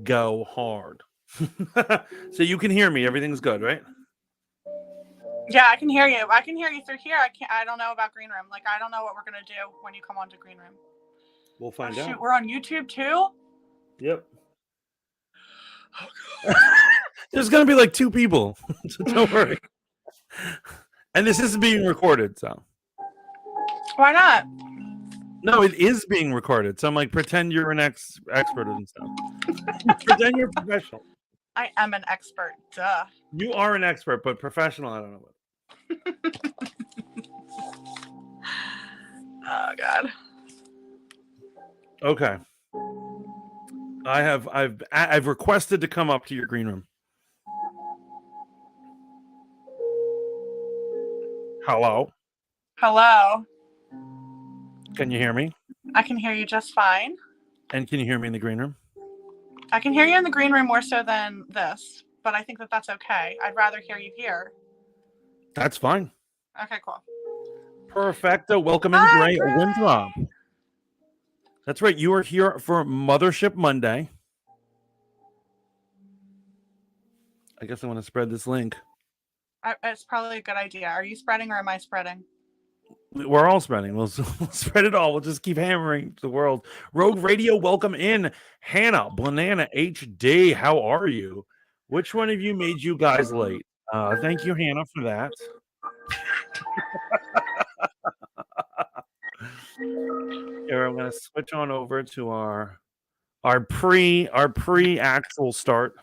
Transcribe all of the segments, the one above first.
go hard. So you can hear me. Everything's good, right? Yeah, I can hear you. I can hear you through here. I don't know about Green Room. Like, I don't know what we're gonna do when you come onto Green Room. We'll find out. Shoot, we're on YouTube too. Yep. There's gonna be like 2 people, so don't worry. And this is being recorded, so. Why not? No, it is being recorded. So I'm like, pretend you're an expert and stuff. Pretend you're professional. I am an expert. Duh. You are an expert, but professional, I don't know what. Oh God. Okay. I've requested to come up to your green room. Hello. Hello. Can you hear me? I can hear you just fine. And can you hear me in the green room? I can hear you in the green room more so than this, but I think that that's okay. I'd rather hear you here. That's fine. Okay, cool. Perfecto. Welcome in, Gray Winthrop. That's right. You are here for Mothership Monday. I guess I want to spread this link. It's probably a good idea. Are you spreading or am I spreading? We're all spreading. We'll spread it all. We'll just keep hammering the world. Rogue Radio, welcome in. Hannah, Banana HD, how are you? Which one of you made you guys late? Thank you, Hannah, for that. Here, I'm going to switch on over to our pre-actual start.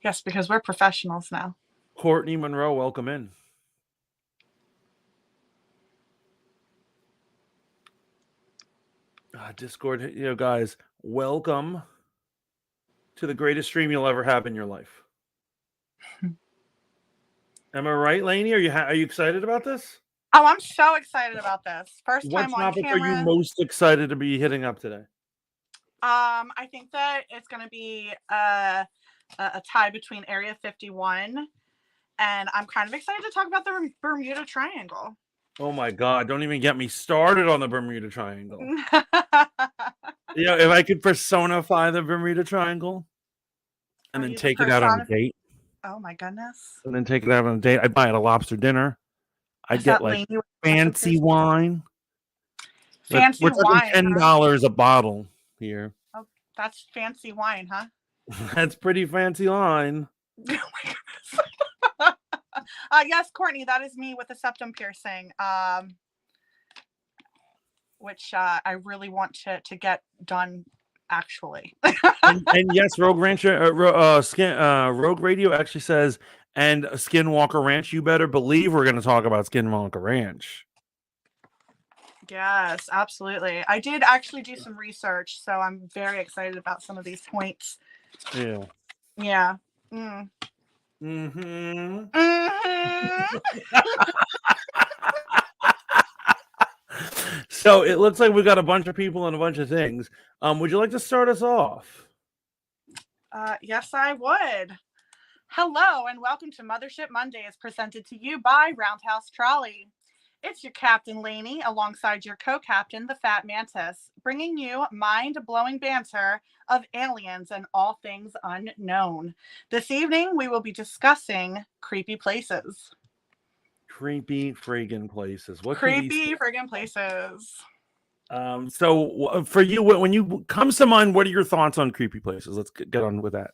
Yes, because we're professionals now. Courtney Monroe, welcome in. Discord, guys, welcome to the greatest stream you'll ever have in your life. Am I right, Lainey? Are you excited about this? Oh, I'm so excited about this. First what time on topic camera. are you most excited to be hitting up today? I think that it's going to be a tie between Area 51, and I'm kind of excited to talk about the Bermuda Triangle. Oh my God! Don't even get me started on the Bermuda Triangle. If I could personify the Bermuda Triangle and then take it out on a date. Oh my goodness! And then take it out on a date. I'd buy it a lobster dinner. I'd get like fancy wine. Fancy wine. We're talking $10 a bottle here. Oh, that's fancy wine, huh? That's pretty fancy wine. Oh my goodness. Yes, Courtney, that is me with a septum piercing, which I really want to get done. Actually, and yes, Rogue Ranch, Rogue Radio actually says, and Skinwalker Ranch. You better believe we're going to talk about Skinwalker Ranch. Yes, absolutely. I did actually do some research, so I'm very excited about some of these points. Yeah. Yeah. So it looks like we got a bunch of people and a bunch of things. Would you like to start us off? Yes, I would. Hello and welcome to Mothership Monday, is presented to you by Roundhouse Trolley. It's your Captain Lainey alongside your co-captain, the Fat Mantis, bringing you mind-blowing banter of aliens and all things unknown. This evening, we will be discussing creepy places. Creepy friggin' places. What creepy friggin' places. So for you, when you comes to mind, what are your thoughts on creepy places? Let's get on with that.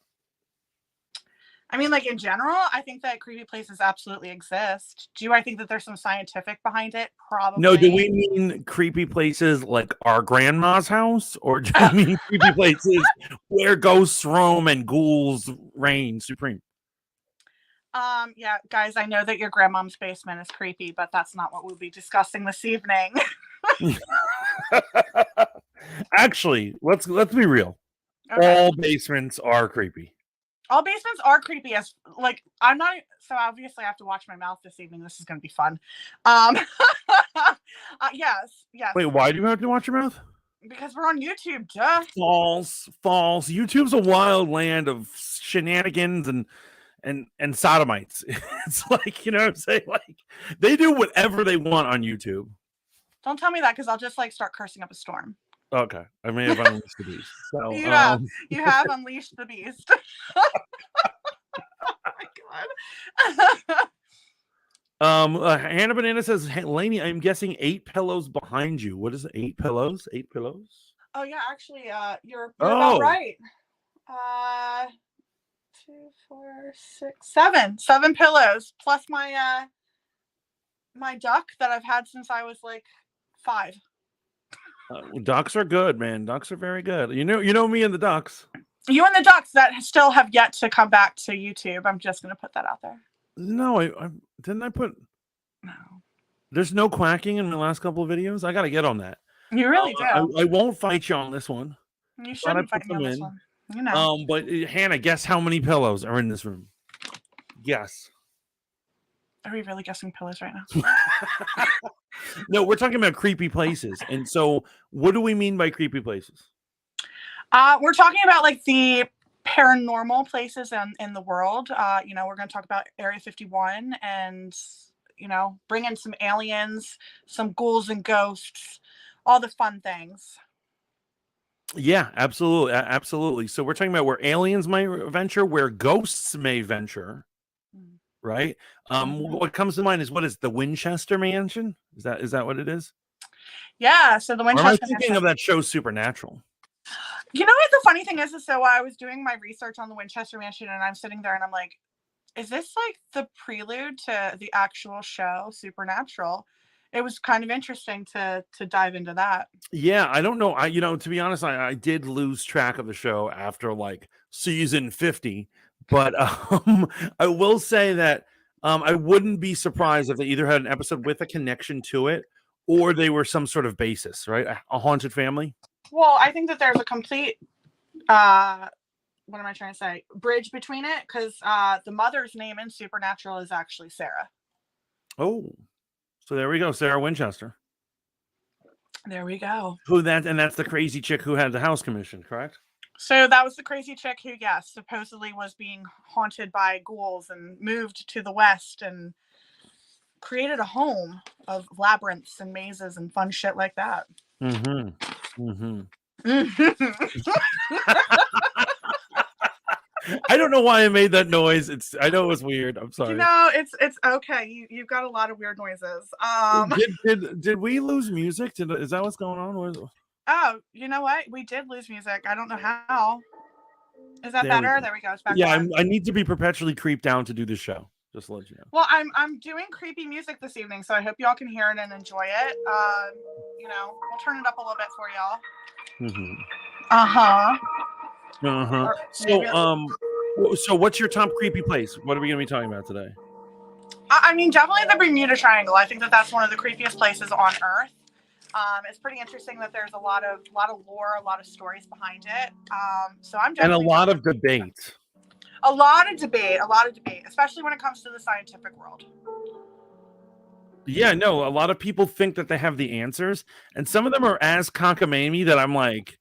I mean, like in general, I think that creepy places absolutely exist. Do I think that there's some scientific behind it? Probably. No, do we mean creepy places like our grandma's house? Or do we mean creepy places where ghosts roam and ghouls reign supreme? Yeah, guys, I know that your grandmom's basement is creepy, but that's not what we'll be discussing this evening. Actually, let's be real. Okay. All basements are creepy. All basements are creepy as I'm not, so obviously I have to watch my mouth this evening. This is going to be fun. Yes. Wait, why do you have to watch your mouth? Because we're on YouTube, duh. False. YouTube's a wild land of shenanigans and sodomites. It's like, you know what I'm saying? Like, they do whatever they want on YouTube. Don't tell me that because I'll just like start cursing up a storm. Okay, I may have unleashed the beast. So, You have unleashed the beast. Oh my god. Hannah Banana says, hey, Lainey, I'm guessing 8 pillows behind you. What is it? 8 pillows? 8 pillows? Oh yeah, actually, you're about right. 2, 4, 6, 7. 7 pillows plus my my duck that I've had since I was like 5. Ducks are good, man. Ducks are very good. You know me and the ducks. You and the ducks that still have yet to come back to YouTube. I'm just gonna put that out there. No, I didn't. I put no. There's no quacking in the last couple of videos. I got to get on that. You really do. I won't fight you on this one. You shouldn't fight me on this one. You know. But Hannah, guess how many pillows are in this room? Guess. Are we really guessing pillows right now? No, we're talking about creepy places. And so, what do we mean by creepy places? We're talking about like the paranormal places in the world. We're going to talk about Area 51 and, bring in some aliens, some ghouls and ghosts, all the fun things. Yeah, absolutely. Absolutely. So we're talking about where aliens may venture, where ghosts may venture. Right. What comes to mind is what is the Winchester Mansion? Is that what it is? Yeah. So the Winchester. Or am I thinking of that show Supernatural? You know what the funny thing is so I was doing my research on the Winchester Mansion and I'm sitting there and I'm like, is this like the prelude to the actual show Supernatural? It was kind of interesting to dive into that. Yeah, I don't know. To be honest, I did lose track of the show after like season 50. But I will say that I wouldn't be surprised if they either had an episode with a connection to it or they were some sort of basis, right? A haunted family. Well, I think that there's a complete, what am I trying to say? Bridge between it because the mother's name in Supernatural is actually Sarah. Oh, so there we go. Sarah Winchester. There we go. And that's the crazy chick who had the house commission, correct? So that was the crazy chick who, yes, supposedly was being haunted by ghouls and moved to the West and created a home of labyrinths and mazes and fun shit like that. I don't know why I made that noise. I know it was weird. I'm sorry. It's okay. You've got a lot of weird noises. Did we lose music? Is that what's going on? Oh, you know what? We did lose music. I don't know how. Is that better? There we go. It's back. Yeah, I need to be perpetually creeped out to do this show. Just to let you know. Well, I'm doing creepy music this evening, so I hope y'all can hear it and enjoy it. We'll turn it up a little bit for y'all. So what's your top creepy place? What are we going to be talking about today? I mean, definitely the Bermuda Triangle. I think that's one of the creepiest places on Earth. It's pretty interesting that there's a lot of lore, a lot of stories behind it. So I'm definitely a lot of debate. A lot of debate, especially when it comes to the scientific world. Yeah, no, a lot of people think that they have the answers, and some of them are as cockamamie that I'm like,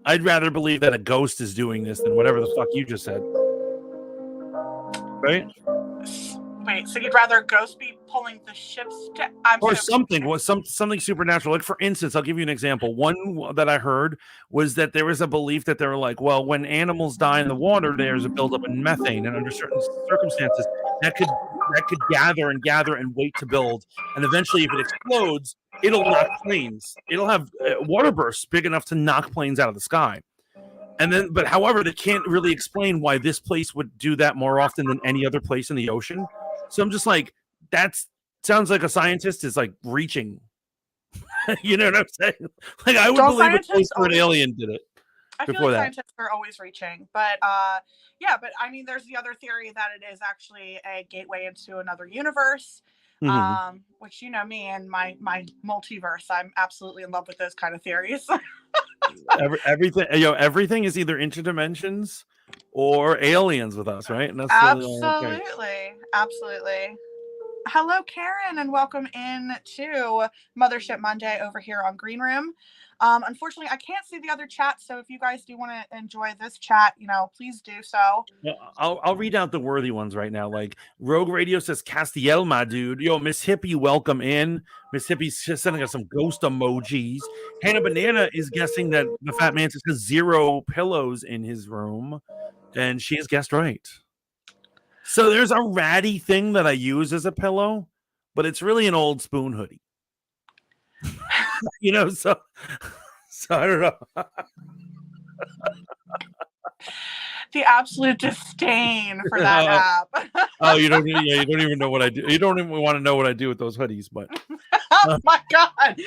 I'd rather believe that a ghost is doing this than whatever the fuck you just said. Right? Wait, so you'd rather a ghost be pulling the ships or something? Something supernatural. Like, for instance, I'll give you an example. One that I heard was that there was a belief that they were like, well, when animals die in the water, there's a buildup in methane, and under certain circumstances, that could gather and wait to build, and eventually, if it explodes, it'll knock planes. It'll have water bursts big enough to knock planes out of the sky. But however, they can't really explain why this place would do that more often than any other place in the ocean. So I'm just like, that sounds like a scientist is like reaching. You know what I'm saying? Like, I would believe a place where an alien did it. I feel like scientists are always reaching, but but I mean, there's the other theory that it is actually a gateway into another universe. Which, me and my multiverse, I'm absolutely in love with those kind of theories. Everything is either interdimensions or aliens with us, right? And that's absolutely. Hello, Karen, and welcome in to Mothership Monday over here on Green Room. Unfortunately, I can't see the other chat, so if you guys do want to enjoy this chat, please do so. Well, I'll read out the worthy ones right now. Like Rogue Radio says, Castiel, my dude. Yo, Miss Hippie, welcome in. Miss Hippie's just sending us some ghost emojis. Hannah Banana is guessing that the Fat Mantis has 0 pillows in his room, and she has guessed right. So there's a ratty thing that I use as a pillow, but it's really an old spoon hoodie. So I don't know. The absolute disdain for that app. Oh, you don't even know what I do. You don't even want to know what I do with those hoodies, but oh my God.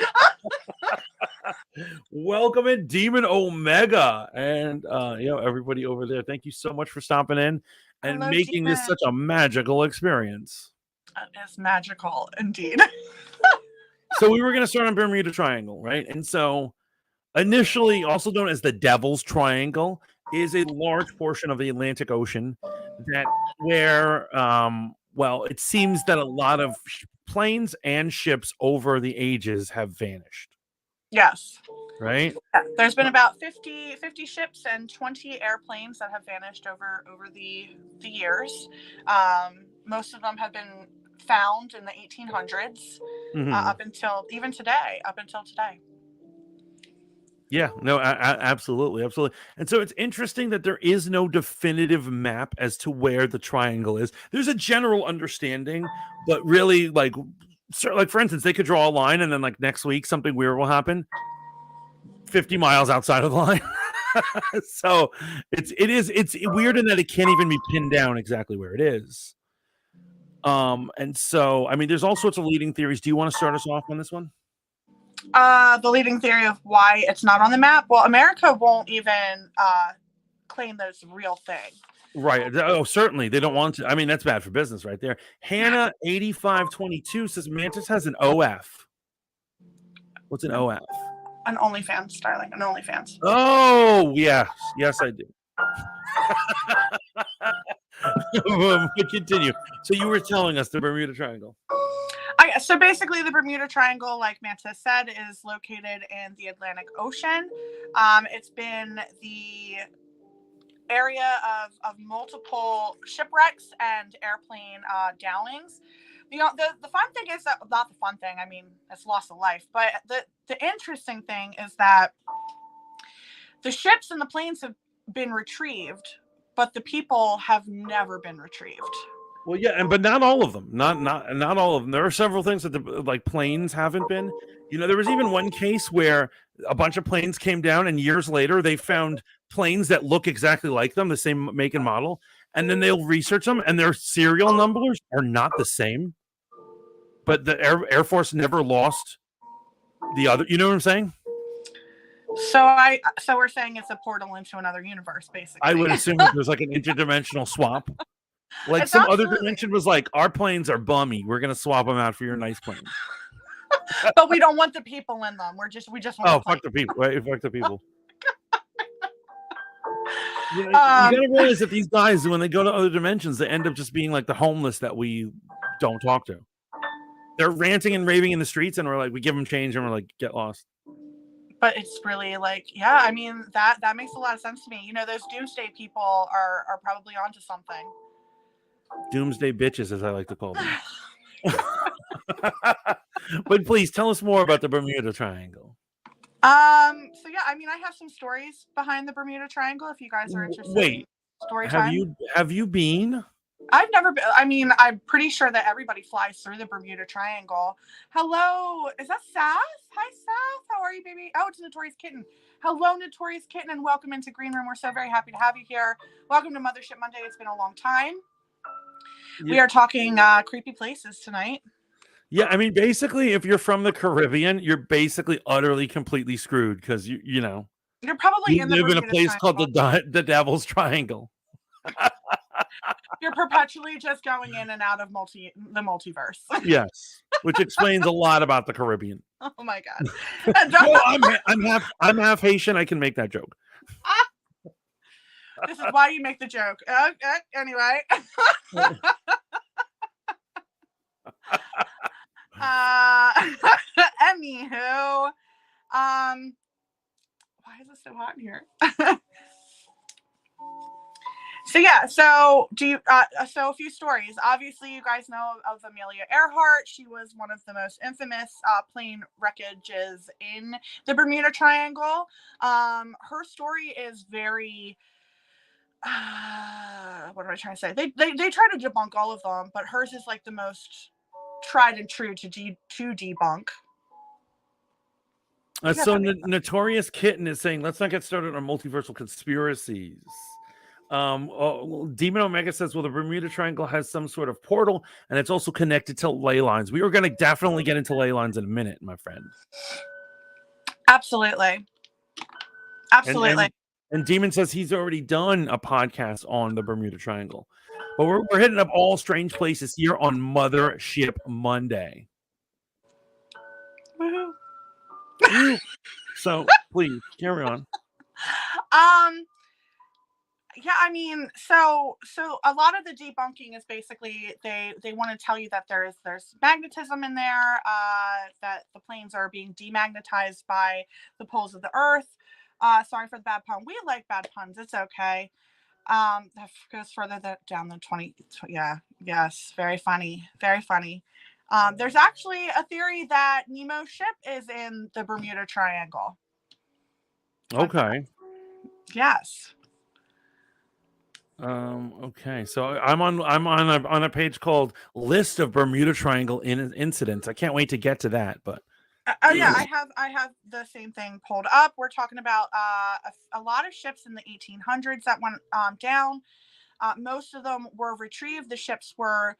Welcome in Demon Omega and everybody over there. Thank you so much for stopping in and Hello, making Demon. this such a magical experience. It's magical indeed. So we were going to start on Bermuda Triangle, right? And so initially, also known as the Devil's Triangle, is a large portion of the Atlantic Ocean where it seems that a lot of planes and ships over the ages have vanished. Yes. Right? Yeah, there's been about 50 ships and 20 airplanes that have vanished over the years. Most of them have been found in the 1800s up until today. Yeah, no, absolutely. And so it's interesting that there is no definitive map as to where the triangle is. There's a general understanding, but really, like for instance, they could draw a line and then like next week something weird will happen 50 miles outside of the line. So it's weird in that it can't even be pinned down exactly where it is. And so, I mean, there's all sorts of leading theories. Do you want to start us off on this one? The leading theory of why it's not on the map. Well, America won't even claim that it's a real thing. Right. Oh, certainly. They don't want to. I mean, that's bad for business right there. Hannah 8522 says Mantis has an OF. What's an OF? An OnlyFans, darling. An OnlyFans. Oh, yes. Yes, I do. Continue. So you were telling us the Bermuda Triangle. So basically, the Bermuda Triangle, like Mantis said, is located in the Atlantic Ocean. It's been the area of multiple shipwrecks and airplane downings. The fun thing is that, not the fun thing, I mean, it's loss of life, but the interesting thing is that the ships and the planes have been retrieved, but the people have never been retrieved. Well, yeah, but not all of them. Not all of them. There are several things that the planes haven't been. There was even one case where a bunch of planes came down, and years later they found planes that look exactly like them, the same make and model, and then they'll research them, and their serial numbers are not the same. But the Air Force never lost the other. You know what I'm saying? So we're saying it's a portal into another universe, basically. I would assume that there's like an interdimensional swap. Like some other dimension was like, our planes are bummy. We're gonna swap them out for your nice plane. But we don't want the people in them. We just want. Fuck the people. Right? Fuck the people. You gotta realize that these guys, when they go to other dimensions, they end up just being like the homeless that we don't talk to. They're ranting and raving in the streets, and we're like, we give them change, and we're like, get lost. But it's really like, yeah, I mean, that makes a lot of sense to me. Those doomsday people are probably onto something. Doomsday bitches, as I like to call them. But please tell us more about the Bermuda Triangle. So yeah, I mean, I have some stories behind the Bermuda Triangle if you guys are interested. Wait, story time. Have you been? I've never been. I mean, I'm pretty sure that everybody flies through the Bermuda Triangle. Hello, is that Sass? Hi, Sass. How are you, baby? Oh, it's Notorious Kitten. Hello, Notorious Kitten, and welcome into Green Room. We're so very happy to have you here. Welcome to Mothership Monday. It's been a long time. Yeah. We are talking creepy places tonight. Yeah, I mean, basically, if you're from the Caribbean, you're basically utterly, completely screwed because you know you're probably you live in a place called the Devil's Triangle. You're perpetually just going in and out of the multiverse. Yes, which explains a lot about the Caribbean. Oh my God! No, I'm half Haitian. I can make that joke. This is why you make the joke. Anyway. Anywho, why is it so hot in here? So yeah, so do you? So a few stories. Obviously, you guys know of Amelia Earhart. She was one of the most infamous plane wreckages in the Bermuda Triangle. Her story is very. What am I trying to say? They try to debunk all of them, but hers is like the most tried and true to debunk. So Notorious Kitten is saying, let's not get started on multiversal conspiracies. Demon Omega says, well, the Bermuda Triangle has some sort of portal, and it's also connected to ley lines. We were going to definitely get into ley lines in a minute, my friend. Absolutely. And Demon says he's already done a podcast on the Bermuda Triangle. But we're hitting up all strange places here on Mothership Monday. Woohoo. So please carry on. Yeah, I mean, so a lot of the debunking is basically they want to tell you that there's magnetism in there, that the planes are being demagnetized by the poles of the earth. Sorry for the bad pun. We like bad puns. It's okay. That goes further down than 20. Yeah. Yes. Very funny. Very funny. There's actually a theory that Nemo's ship is in the Bermuda Triangle. Okay. Yes. Okay. So I'm on a page called List of Bermuda Triangle Incidents. I can't wait to get to that, but yeah, I have the same thing pulled up. We're talking about a lot of ships in the 1800s that went down. Most of them were retrieved. The ships were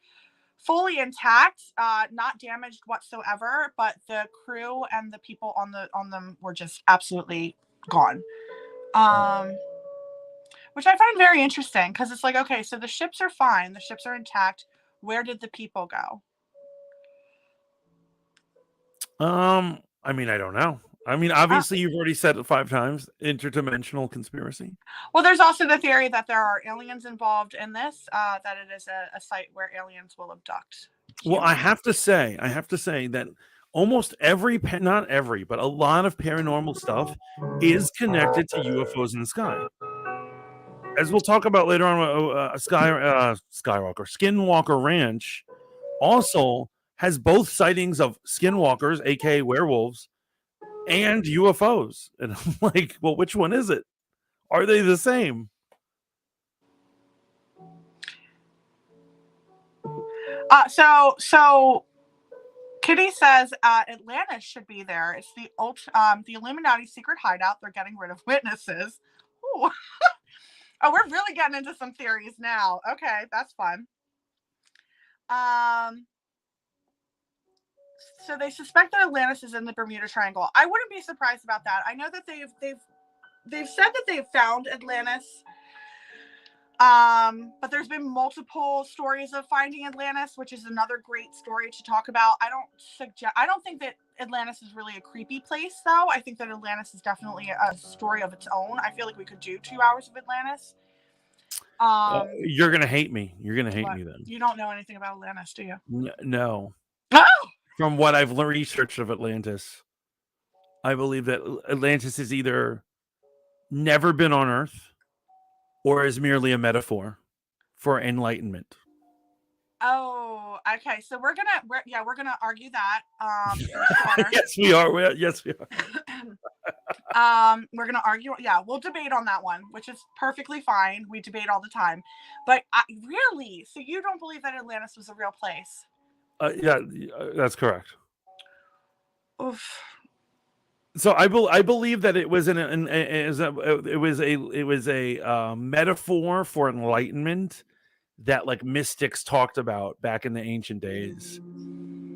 fully intact, not damaged whatsoever, but the crew and the people on them were just absolutely gone. Which I find very interesting because it's like, okay, so the ships are fine, the ships are intact. Where did the people go? I mean, I don't know. I mean, obviously, you've already said it 5 times. Interdimensional conspiracy. Well, there's also the theory that there are aliens involved in this. That it is a site where aliens will abduct humans. Well, I have to say that almost not every, but a lot of paranormal stuff is connected to UFOs in the sky. As we'll talk about later on, Skinwalker Ranch also has both sightings of skinwalkers, aka werewolves, and UFOs. And I'm like, well, which one is it? Are they the same? So Kitty says Atlantis should be there. It's the Illuminati secret hideout. They're getting rid of witnesses. Ooh. Oh, we're really getting into some theories now. Okay, that's fun. So they suspect that Atlantis is in the Bermuda Triangle. I wouldn't be surprised about that. I know that they've said that they've found Atlantis. But there's been multiple stories of finding Atlantis, which is another great story to talk about. I don't think that Atlantis is really a creepy place, though. I think that Atlantis is definitely a story of its own. I feel like we could do 2 hours of Atlantis. You're gonna hate me. You're gonna hate me then. You don't know anything about Atlantis, do you? No. Oh! From what I've researched of Atlantis, I believe that Atlantis is either never been on Earth or is merely a metaphor for enlightenment. Oh, okay. So we're gonna argue that. Yes, we are. Yes, we are. We're gonna argue. Yeah, we'll debate on that one, which is perfectly fine. We debate all the time. But really, so you don't believe that Atlantis was a real place? Yeah, that's correct. Oof. So I believe that it was it was a metaphor for enlightenment that like mystics talked about back in the ancient days,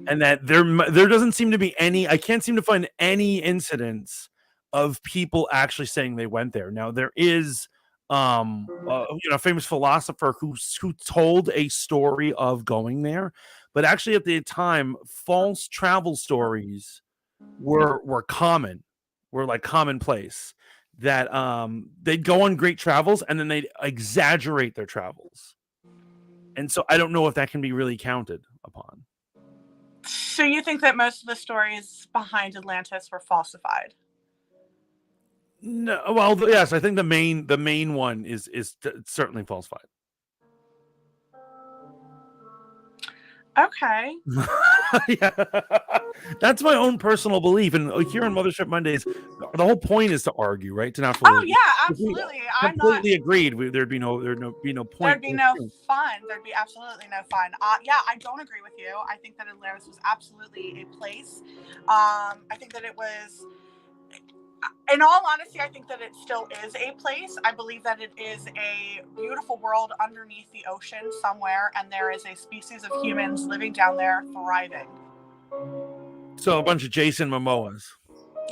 and that there doesn't seem to be any. I can't seem to find any incidents of people actually saying they went there. Now there is a famous philosopher who told a story of going there, but actually at the time false travel stories were common, were like commonplace, that they'd go on great travels and then they'd exaggerate their travels. And so I don't know if that can be really counted upon. So you think that most of the stories behind Atlantis were falsified? No, well, yes, I think the main one is certainly falsified. Okay. Yeah. That's my own personal belief, and here on Mothership Mondays, the whole point is to argue, right? To not Oh fully. yeah, If we absolutely. I'm not. completely agreed, there'd be no There'd point. be no fun. There'd be absolutely no fun. Yeah, I don't agree with you. I think that Atlantis was absolutely a place. I think that it was. In all honesty, I think that it still is a place. I believe that it is a beautiful world underneath the ocean somewhere, and there is a species of humans living down there thriving. So a bunch of Jason Momoas.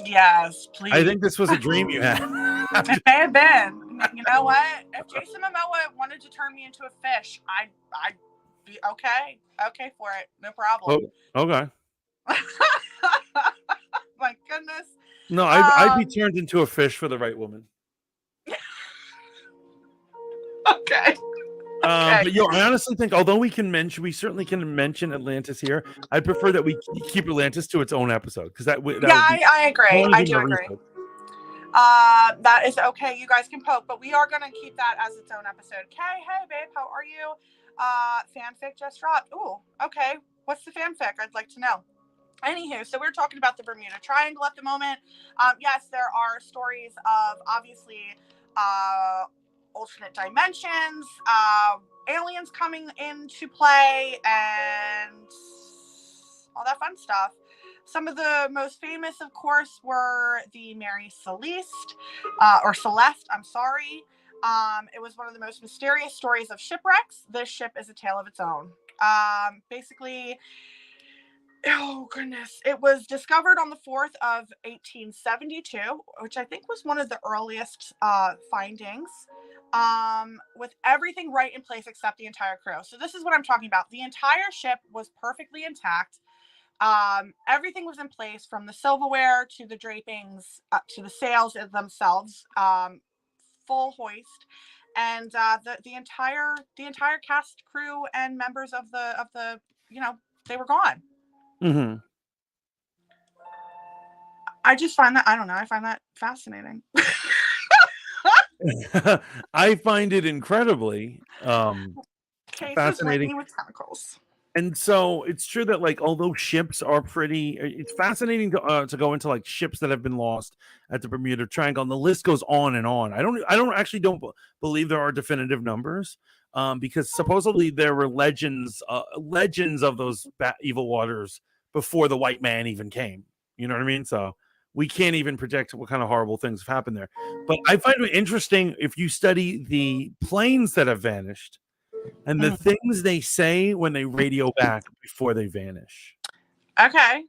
Yes, please. I think this was a dream you had. It may have been. You know what? If Jason Momoa wanted to turn me into a fish, I'd be okay for it. No problem. Oh, okay. My goodness. No, I'd be turned into a fish for the right woman. Okay. But I honestly think, although we certainly can mention Atlantis here, I prefer that we keep Atlantis to its own episode, because I agree. I do agree. That is okay. You guys can poke, but we are going to keep that as its own episode. Okay, hey babe, how are you? Fanfic just dropped. Ooh, okay. What's the fanfic? I'd like to know. Anywho, so we're talking about the Bermuda Triangle at the moment. Yes, there are stories of obviously alternate dimensions, aliens coming into play, and all that fun stuff. Some of the most famous, of course, were the Mary Celeste, or Celeste, I'm sorry. It was one of the most mysterious stories of shipwrecks. This ship is a tale of its own. Basically, oh goodness, it was discovered on the 4th of 1872, which I think was one of the earliest findings, with everything right in place except the entire crew. So this is what I'm talking about. The entire ship was perfectly intact. Everything was in place, from the silverware to the drapings to the sails themselves, full hoist, and the entire cast, crew, and members of the they were gone. Mm-hmm. I just find that, I don't know, I find that fascinating. I find it incredibly fascinating with tentacles. And so it's true that, like, although ships are it's fascinating to go into like ships that have been lost at the Bermuda Triangle, and the list goes on and on. I don't believe there are definitive numbers, because supposedly there were legends of those evil waters before the white man even came. You know what I mean? So we can't even predict what kind of horrible things have happened there. But I find it interesting if you study the planes that have vanished and the things they say when they radio back before they vanish. Okay.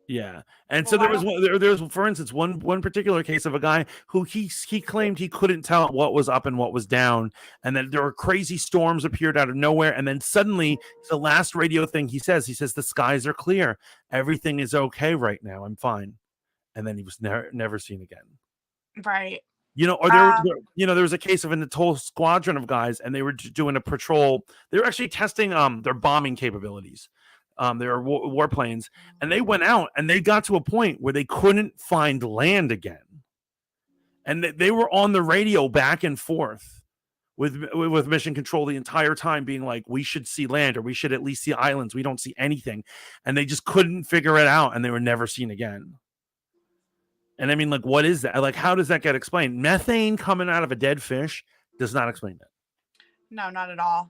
Yeah. And so there's for instance one particular case of a guy who he claimed he couldn't tell what was up and what was down, and then there were crazy storms appeared out of nowhere, and then suddenly the last radio thing he says the skies are clear, everything is okay right now, I'm fine. And then he was never seen again. Right. Or there was a case of a whole squadron of guys, and they were doing a patrol. They were actually testing their bombing capabilities. They were warplanes, and they went out and they got to a point where they couldn't find land again, and they were on the radio back and forth with mission control the entire time, being like, we should see land, or we should at least see islands. We don't see anything, and they just couldn't figure it out, and they were never seen again. And I mean, like, what is that? Like, how does that get explained? Methane coming out of a dead fish does not explain that. No, not at all.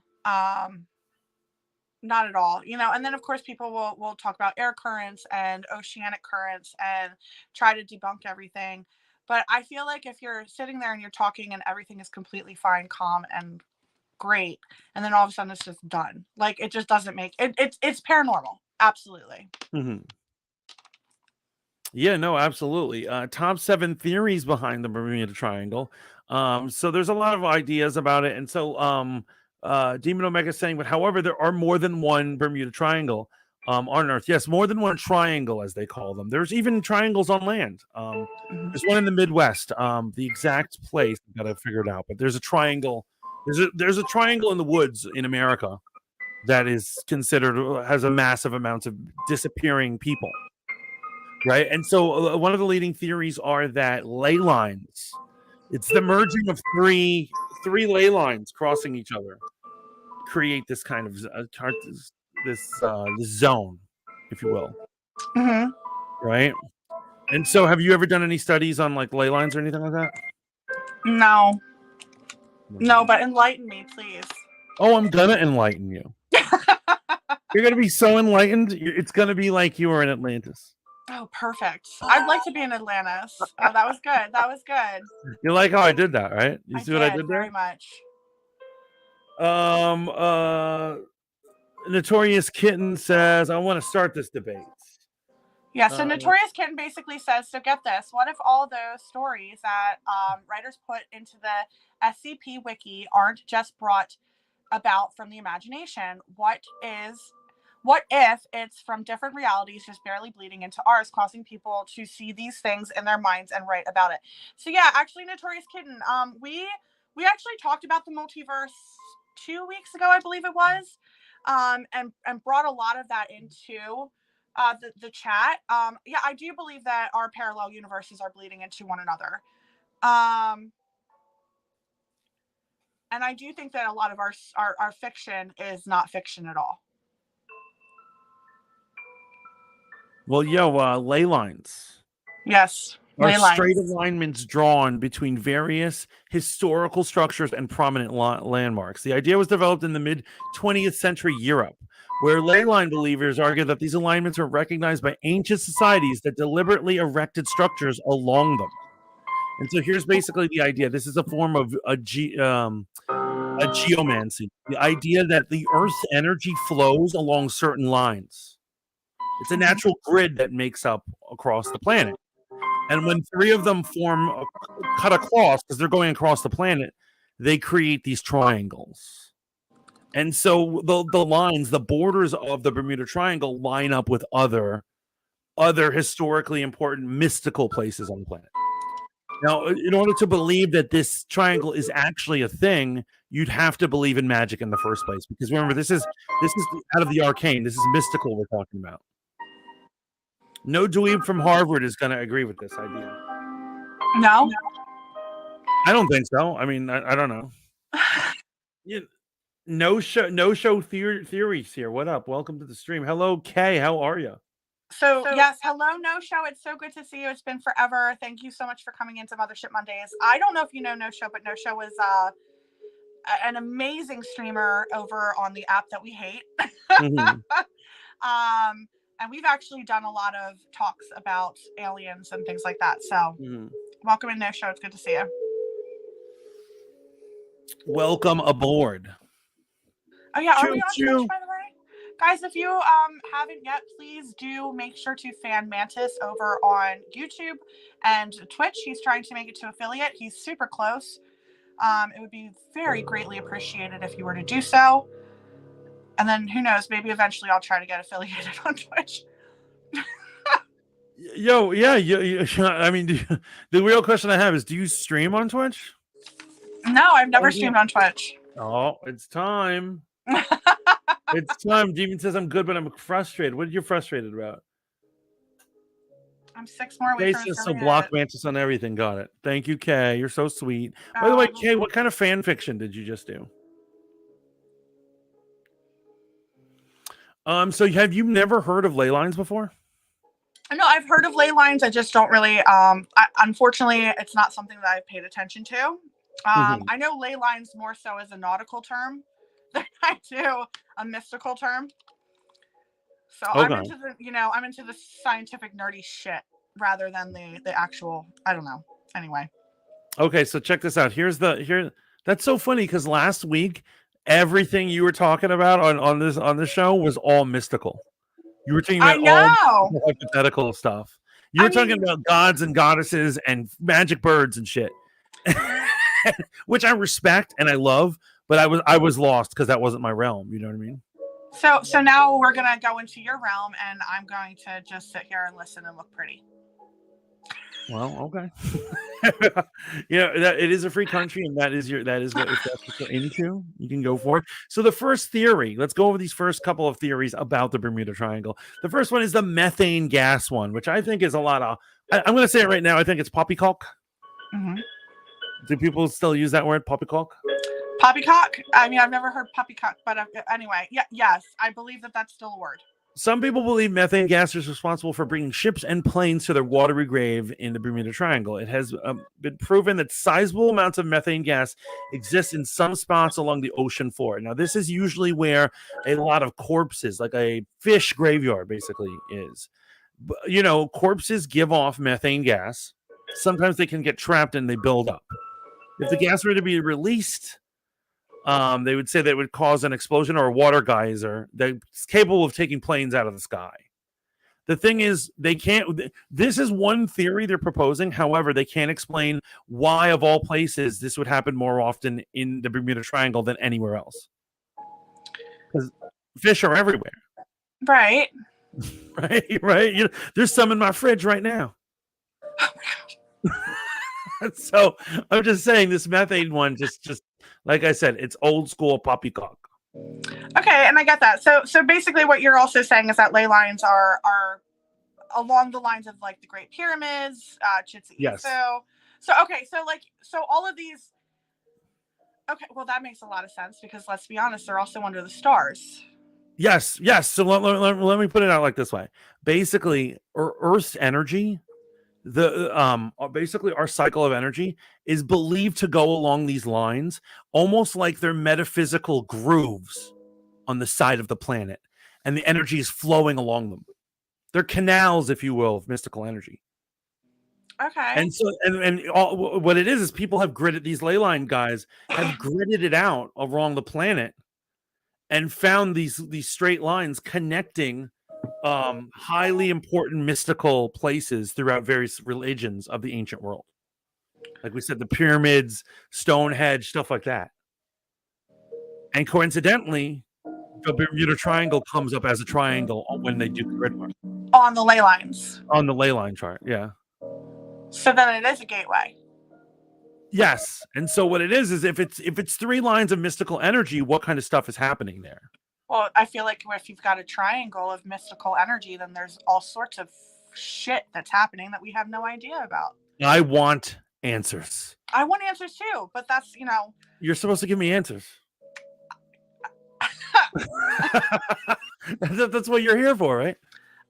Not at all. And then of course people will talk about air currents and oceanic currents and try to debunk everything. But I feel like if you're sitting there and you're talking and everything is completely fine, calm, and great, and then all of a sudden it's just done, like, it just doesn't make it. It's paranormal. Absolutely. Mm-hmm. Yeah, no, absolutely. Top 7 theories behind the Bermuda Triangle. So there's a lot of ideas about it. And so Demon Omega saying, but however, there are more than one Bermuda Triangle on Earth. Yes, more than one triangle, as they call them. There's even triangles on land. There's one in the Midwest. The exact place, I've got to figure it out. But there's a triangle. There's a triangle in the woods in America that is considered has a massive amount of disappearing people, right? And so one of the leading theories are that ley lines, it's the merging of three ley lines crossing each other, create this kind of this zone, if you will, Mm-hmm. right? And so, have you ever done any studies on like ley lines or anything like that? No, but enlighten me, please. Oh, I'm gonna enlighten you. You're gonna be so enlightened. It's gonna be like you were in Atlantis. Oh, perfect. I'd like to be in Atlantis. Oh, that was good. That was good. You like how I did that, right? You see what I did there? Very much. Notorious Kitten says, I want to start this debate. Yeah, so Notorious Kitten basically says, so get this, what if all those stories that writers put into the SCP Wiki aren't just brought about from the imagination? What if it's from different realities just barely bleeding into ours, causing people to see these things in their minds and write about it? So yeah, actually, Notorious Kitten, we actually talked about the multiverse 2 weeks ago, I believe it was, and brought a lot of that into the chat. Yeah, I do believe that our parallel universes are bleeding into one another. And I do think that a lot of our fiction is not fiction at all. Well, ley lines. Yes. Are straight alignments drawn between various historical structures and prominent landmarks. The idea was developed in the mid-20th century Europe, where ley line believers argue that these alignments are recognized by ancient societies that deliberately erected structures along them. And so here's basically the idea. This is a form of a geomancy. The idea that the Earth's energy flows along certain lines. It's a natural grid that makes up across the planet. And when three of them cut across, because they're going across the planet, they create these triangles. And so the lines, the borders of the Bermuda Triangle line up with other historically important mystical places on the planet. Now, in order to believe that this triangle is actually a thing, you'd have to believe in magic in the first place. Because remember, this is out of the arcane. This is mystical we're talking about. No dweeb from Harvard is going to agree with this idea. No? I don't think so. I mean, I don't know. No show theories here. What up? Welcome to the stream. Hello, Kay. How are you? So yes, hello, No Show. It's so good to see you. It's been forever. Thank you so much for coming into Mothership Mondays. I don't know if you know No Show, but No Show is an amazing streamer over on the app that we hate. Mm-hmm. And we've actually done a lot of talks about aliens and things like that. So welcome in, No Show. It's good to see you. Welcome aboard. Oh yeah, are we on Twitch, by the way? Guys, if you haven't yet, please do make sure to fan Mantis over on YouTube and Twitch. He's trying to make it to affiliate. He's super close. It would be very greatly appreciated if you were to do so. And then who knows, maybe eventually I'll try to get affiliated on Twitch. I mean, the real question I have is, do you stream on Twitch? No, I've never streamed on Twitch. Oh, it's time. It's time. Demon says I'm good, but I'm frustrated. What are you frustrated about? I'm 6 more away from Kay says, so block Mantis on everything. Got it. Thank you, Kay. You're so sweet. By the way, Kay, what kind of fan fiction did you just do? So have you never heard of ley lines before? No, I've heard of ley lines. I just don't really, unfortunately, it's not something that I've paid attention to. I know ley lines more so as a nautical term than I do a mystical term. So okay. I'm into the scientific nerdy shit rather than the actual, I don't know. Anyway. Okay, so check this out. That's so funny because last week everything you were talking about on this show was all mystical. You were talking about all hypothetical stuff. You were talking about gods and goddesses and magic birds and shit, which I respect and I love. But I was lost because that wasn't my realm. You know what I mean? So now we're gonna go into your realm, and I'm going to just sit here and listen and look pretty. Well, okay. that it is a free country, and that is what, if that's what you're into, you can go for it. So the first theory, let's go over these first couple of theories about the Bermuda Triangle. The first one is the methane gas one, which I think is a lot of. I'm going to say it right now. I think it's poppycock. Mm-hmm. Do people still use that word, poppycock? Poppycock? I mean, I've never heard poppycock, but anyway, yes, I believe that that's still a word. Some people believe methane gas is responsible for bringing ships and planes to their watery grave in the Bermuda Triangle. It has been proven that sizable amounts of methane gas exist in some spots along the ocean floor. Now, this is usually where a lot of corpses, like a fish graveyard, basically is. Corpses give off methane gas. Sometimes they can get trapped and they build up. If the gas were to be released, they would say that it would cause an explosion or a water geyser that's capable of taking planes out of the sky. The thing is, they can't. This is one theory they're proposing. However, they can't explain why, of all places, this would happen more often in the Bermuda Triangle than anywhere else. Because fish are everywhere. Right. Right. There's some in my fridge right now. So I'm just saying, this methane one, just like I said, it's old school poppycock. Okay, and I get that. So basically, what you're also saying is that ley lines are along the lines of like the Great Pyramids, Chichen Itza. Yes. So all of these. Okay, well that makes a lot of sense because let's be honest, they're also under the stars. Yes. So let me put it out like this way. Basically, Earth's energy, basically our cycle of energy is believed to go along these lines, almost like they're metaphysical grooves on the side of the planet, and the energy is flowing along them. They're canals, if you will, of mystical energy. Okay. And so, what it is people have gridded, these ley line guys have gridded it out along the planet and found these straight lines connecting highly important mystical places throughout various religions of the ancient world. Like we said, the pyramids, Stonehenge, stuff like that. And coincidentally, the Bermuda Triangle comes up as a triangle when they do the grid work. On the ley lines. On the ley line chart, yeah. So then it is a gateway. Yes. And so what it is if it's three lines of mystical energy, what kind of stuff is happening there? Well, I feel like if you've got a triangle of mystical energy, then there's all sorts of shit that's happening that we have no idea about. I want answers. I want answers too, but that's, You're supposed to give me answers. That's what you're here for, right?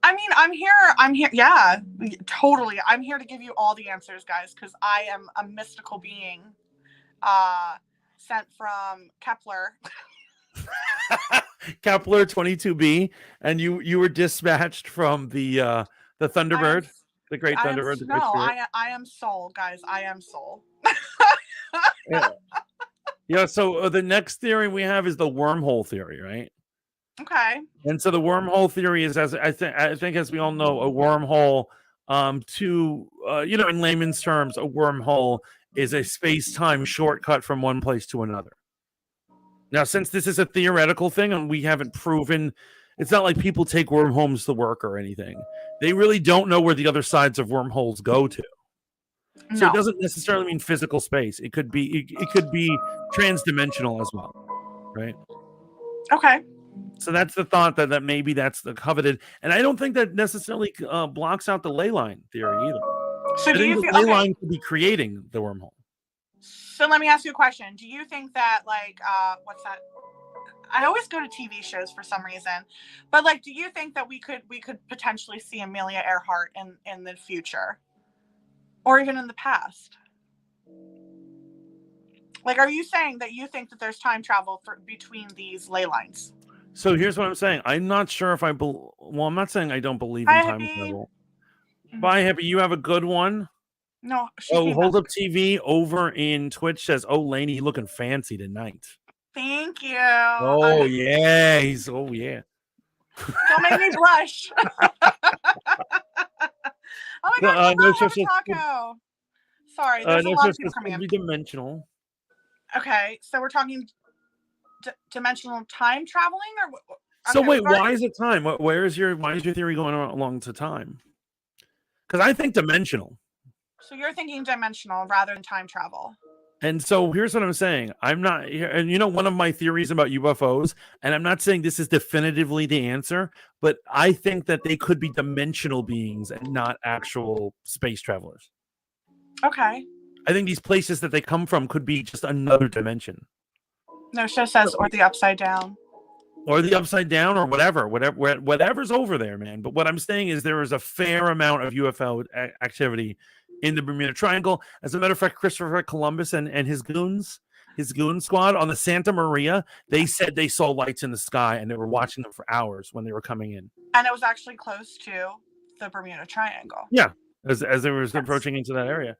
I mean, I'm here. Yeah, totally. I'm here to give you all the answers, guys, because I am a mystical being sent from Kepler. Kepler 22b, and you were dispatched from the Thunderbird, the great Thunderbird. I am Soul, guys. I am Soul. Yeah. So the next theory we have is the wormhole theory, right? Okay. And so the wormhole theory is, as I think, as we all know, a wormhole. In layman's terms, a wormhole is a space-time shortcut from one place to another. Now, since this is a theoretical thing and we haven't proven, it's not like people take wormholes to work or anything. They really don't know where the other sides of wormholes go to. So It doesn't necessarily mean physical space. It could be transdimensional as well, right? Okay. So that's the thought that maybe that's the coveted, and I don't think that necessarily blocks out the ley line theory either. So do you think the ley line could be creating the wormhole? So let me ask you a question. Do you think that what's that? I always go to TV shows for some reason, but do you think that we could potentially see Amelia Earhart in the future, or even in the past? Are you saying that you think that there's time travel between these ley lines? So here's what I'm saying. I'm not sure if I'm not saying I don't believe in time travel. Bye, Hippie. You have a good one? No. Hold Up TV over in Twitch says, "Oh, Lainey, you looking fancy tonight." Thank you. Oh, yeah. Oh, yeah. Don't make me blush. Oh, my God. No, taco. Sorry. There's a lot of people coming in. Dimensional. Okay. So we're talking dimensional time traveling, or so wait, why is it time? Why is your theory going along to time? Because I think dimensional. So you're thinking dimensional rather than time travel. And so here's what I'm saying. I'm not, and one of my theories about UFOs, and I'm not saying this is definitively the answer, but I think that they could be dimensional beings and not actual space travelers. Okay. I think these places that they come from could be just another dimension. No, show says, or the upside down. Or the upside down, or whatever's over there, man. But what I'm saying is there is a fair amount of UFO activity in the Bermuda Triangle. As a matter of fact, Christopher Columbus and his goon squad on the Santa Maria, they said they saw lights in the sky and they were watching them for hours when they were coming in. And it was actually close to the Bermuda Triangle. Yeah, as they were approaching into that area.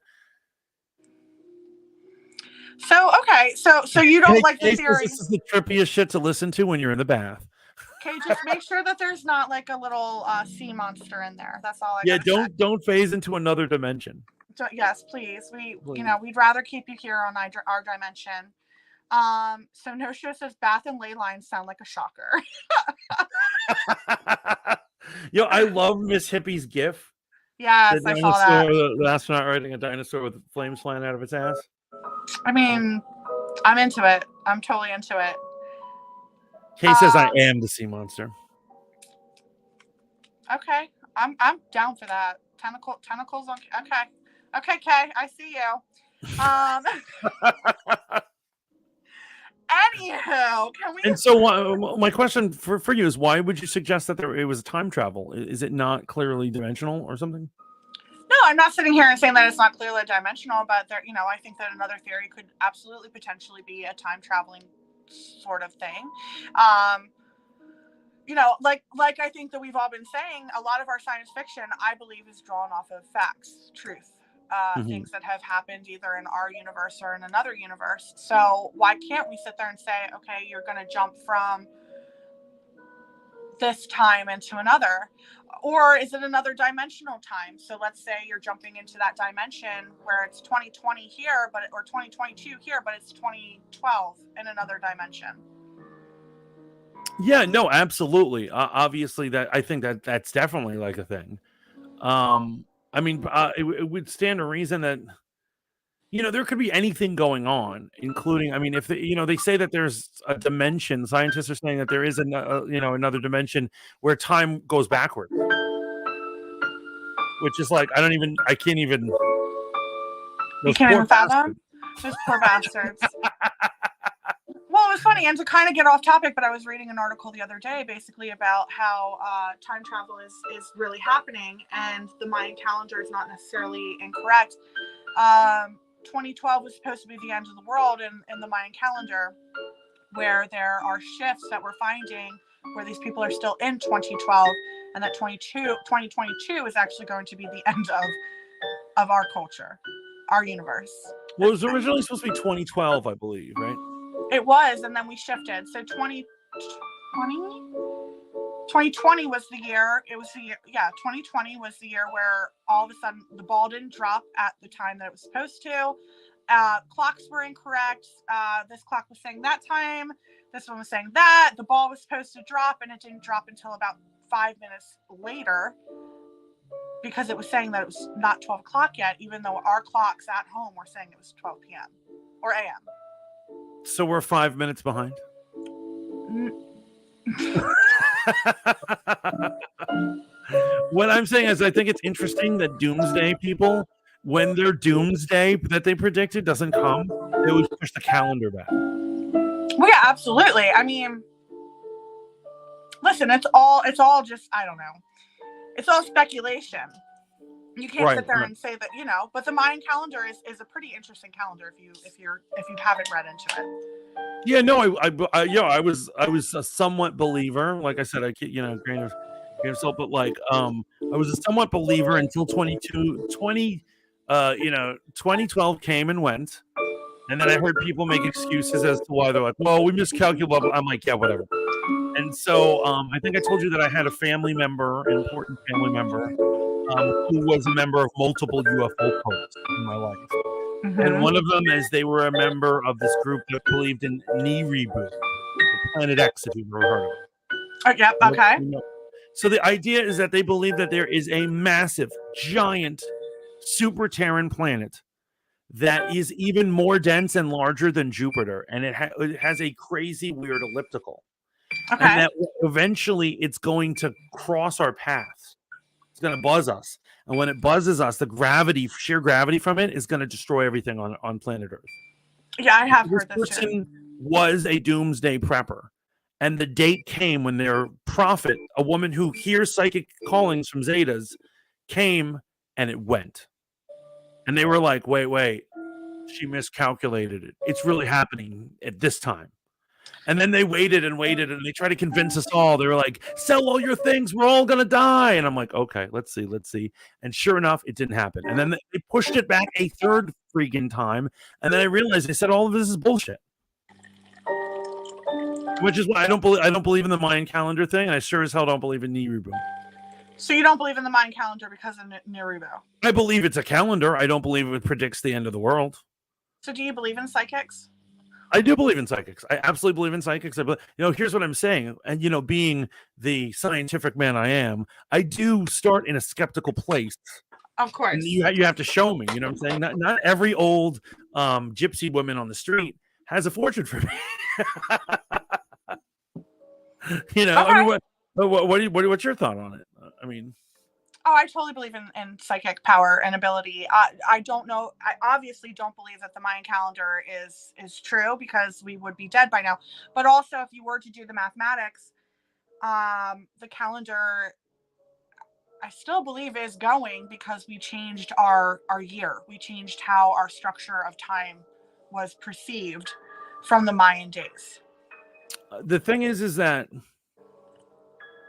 So, okay, so you don't like the theory. This is the trippiest shit to listen to when you're in the bath. Okay, just make sure that there's not like a little sea monster in there. That's all I don't phase into another dimension. So, yes, please. We'd rather keep you here on our dimension. So No Show says bath and ley lines sound like a shocker. I love Miss Hippie's gif. Yes, I saw that. The astronaut riding a dinosaur with flames flying out of its ass. I mean, I'm into it. I'm totally into it. Kay says I am the sea monster. Okay, I'm down for that. Tentacles on. Okay, Kay, I see you. Anywho, can we? And so, my question for you is, why would you suggest that it was time travel? Is it not clearly dimensional or something? No, I'm not sitting here and saying that it's not clearly dimensional, but there, I think that another theory could absolutely potentially be a time traveling sort of thing. Like I think that we've all been saying, a lot of our science fiction, I believe, is drawn off of facts, truth, things that have happened either in our universe or in another universe. So why can't we sit there and say, okay, you're going to jump from this time into another? Or is it another dimensional time? So let's say you're jumping into that dimension where it's 2020 here, or 2022 here, but it's 2012 in another dimension. Yeah, no, absolutely. Obviously, I think that's definitely like a thing. I mean, it would stand to reason that there could be anything going on, including, I mean, if they say that there's a dimension, scientists are saying that there is another dimension where time goes backward, which is like, I can't even. You can't even fathom? Those poor bastards. Well, it was funny, and to kind of get off topic, but I was reading an article the other day basically about how time travel is really happening, and the Mayan calendar is not necessarily incorrect. 2012 was supposed to be the end of the world in the Mayan calendar, where there are shifts that we're finding where these people are still in 2012, and that 2022 is actually going to be the end of our culture, our universe. Well, it was originally supposed to be 2012, I believe, right? It was, and then we shifted. So 2020 was the year. It was the year. Yeah, 2020 was the year where all of a sudden the ball didn't drop at the time that it was supposed to. Clocks were incorrect. This clock was saying that time. This one was saying that. The ball was supposed to drop, and it didn't drop until about 5 minutes later, because it was saying that it was not 12 o'clock yet, even though our clocks at home were saying it was 12 p.m. or a.m. So we're 5 minutes behind. What I'm saying is, I think it's interesting that doomsday people, when their doomsday that they predicted doesn't come, they always push the calendar back. Well, yeah, absolutely. I mean, listen, it's all just, I don't know. It's all speculation. You can't sit there and say that, but the Mayan calendar is a pretty interesting calendar if you haven't read into it. Yeah, no, I was a somewhat believer. Like I said, grain of salt, but like I was a somewhat believer until 2012 came and went, and then I heard people make excuses as to why. They're like, well, we miscalculated. I'm like, yeah, whatever. And so I think I told you that I had a family member, an important family member, who was a member of multiple UFO cults in my life. Mm-hmm. And one of them is they were a member of this group that believed in knee reboot, Planet X, if you've ever heard of it. Oh, yep, okay. So the idea is that they believe that there is a massive, giant super Terran planet that is even more dense and larger than Jupiter, and it has a crazy weird elliptical, and Okay. that eventually it's going to cross our paths. It's going to buzz us, and when it buzzes us, the sheer gravity from it, is going to destroy everything on planet Earth. Yeah, I have This heard this person too. was a doomsday prepper, and the date came when their prophet, a woman who hears psychic callings from Zetas, came, and it went. And they were like, wait, she miscalculated it. It's really happening at this time. And then they waited and waited, and they tried to convince us all. They were like, sell all your things. We're all going to die. And I'm like, okay, let's see. And sure enough, it didn't happen. And then they pushed it back a third freaking time. And then I realized they said all of this is bullshit. Which is why I don't believe in the Mayan calendar thing. And I sure as hell don't believe in Nibiru. So you don't believe in the Mayan calendar because of Nerubo? I believe it's a calendar. I don't believe it predicts the end of the world. So do you believe in psychics? I do believe in psychics. I absolutely believe in psychics. Here's what I'm saying. And, being the scientific man I am, I do start in a skeptical place. Of course. And you have to show me, you know what I'm saying? Not every old gypsy woman on the street has a fortune for me. Okay. I mean, what's your thought on it? I mean, I totally believe in psychic power and ability. I don't know. I obviously don't believe that the Mayan calendar is true, because we would be dead by now. But also, if you were to do the mathematics, the calendar, I still believe, is going, because we changed our year. We changed how our structure of time was perceived from the Mayan days. The thing is that,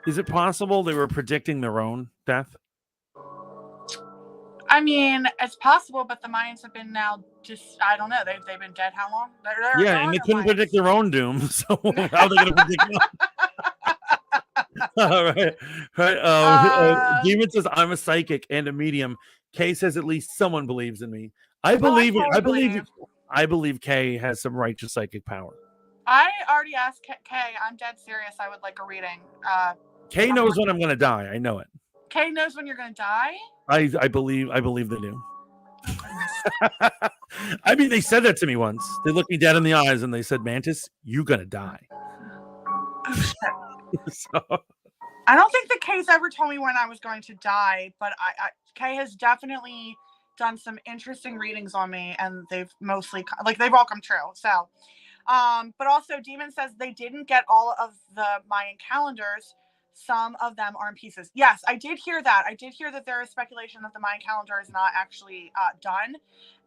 is it possible they were predicting their own death? I mean, it's possible, but the Mayans have been now just, I don't know, they've been dead how long? And they couldn't predict their own doom, so how are they going to predict All right. Demon says, I'm a psychic and a medium. Kay says, at least someone believes in me. I believe Kay has some righteous psychic power. I already asked Kay. I'm dead serious. I would like a reading. Kay knows when I'm going to die. I know it. Kay knows when you're going to die? I believe they do. I mean, they said that to me once. They looked me dead in the eyes and they said, Mantis, you're going to die. So. I don't think that Kay's ever told me when I was going to die, but Kay has definitely done some interesting readings on me, and they've mostly, they've all come true. So, but also Demon says they didn't get all of the Mayan calendars. Some of them are in pieces. Yes, I did hear that. I did hear that there is speculation that the Mayan calendar is not actually done.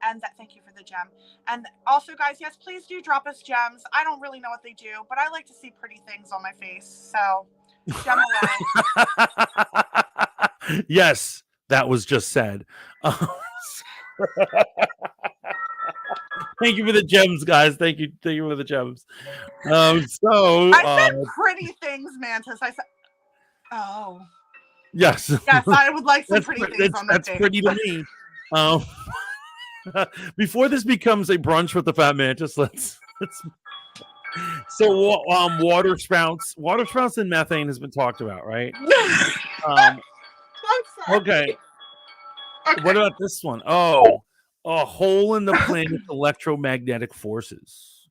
And that, thank you for the gem. And also, guys, yes, please do drop us gems. I don't really know what they do, but I like to see pretty things on my face. So, gem away. Yes, that was just said. Thank you for the gems, guys. Thank you for the gems. I said pretty things, Mantis. I said, oh. Yes. Yes, I would like some pretty things on my face. That's pretty to me. Before this becomes a brunch with the Fat Mantis, let's. So, water sprouts and methane has been talked about, right? Okay. What about this one? Oh, a hole in the planet's electromagnetic forces.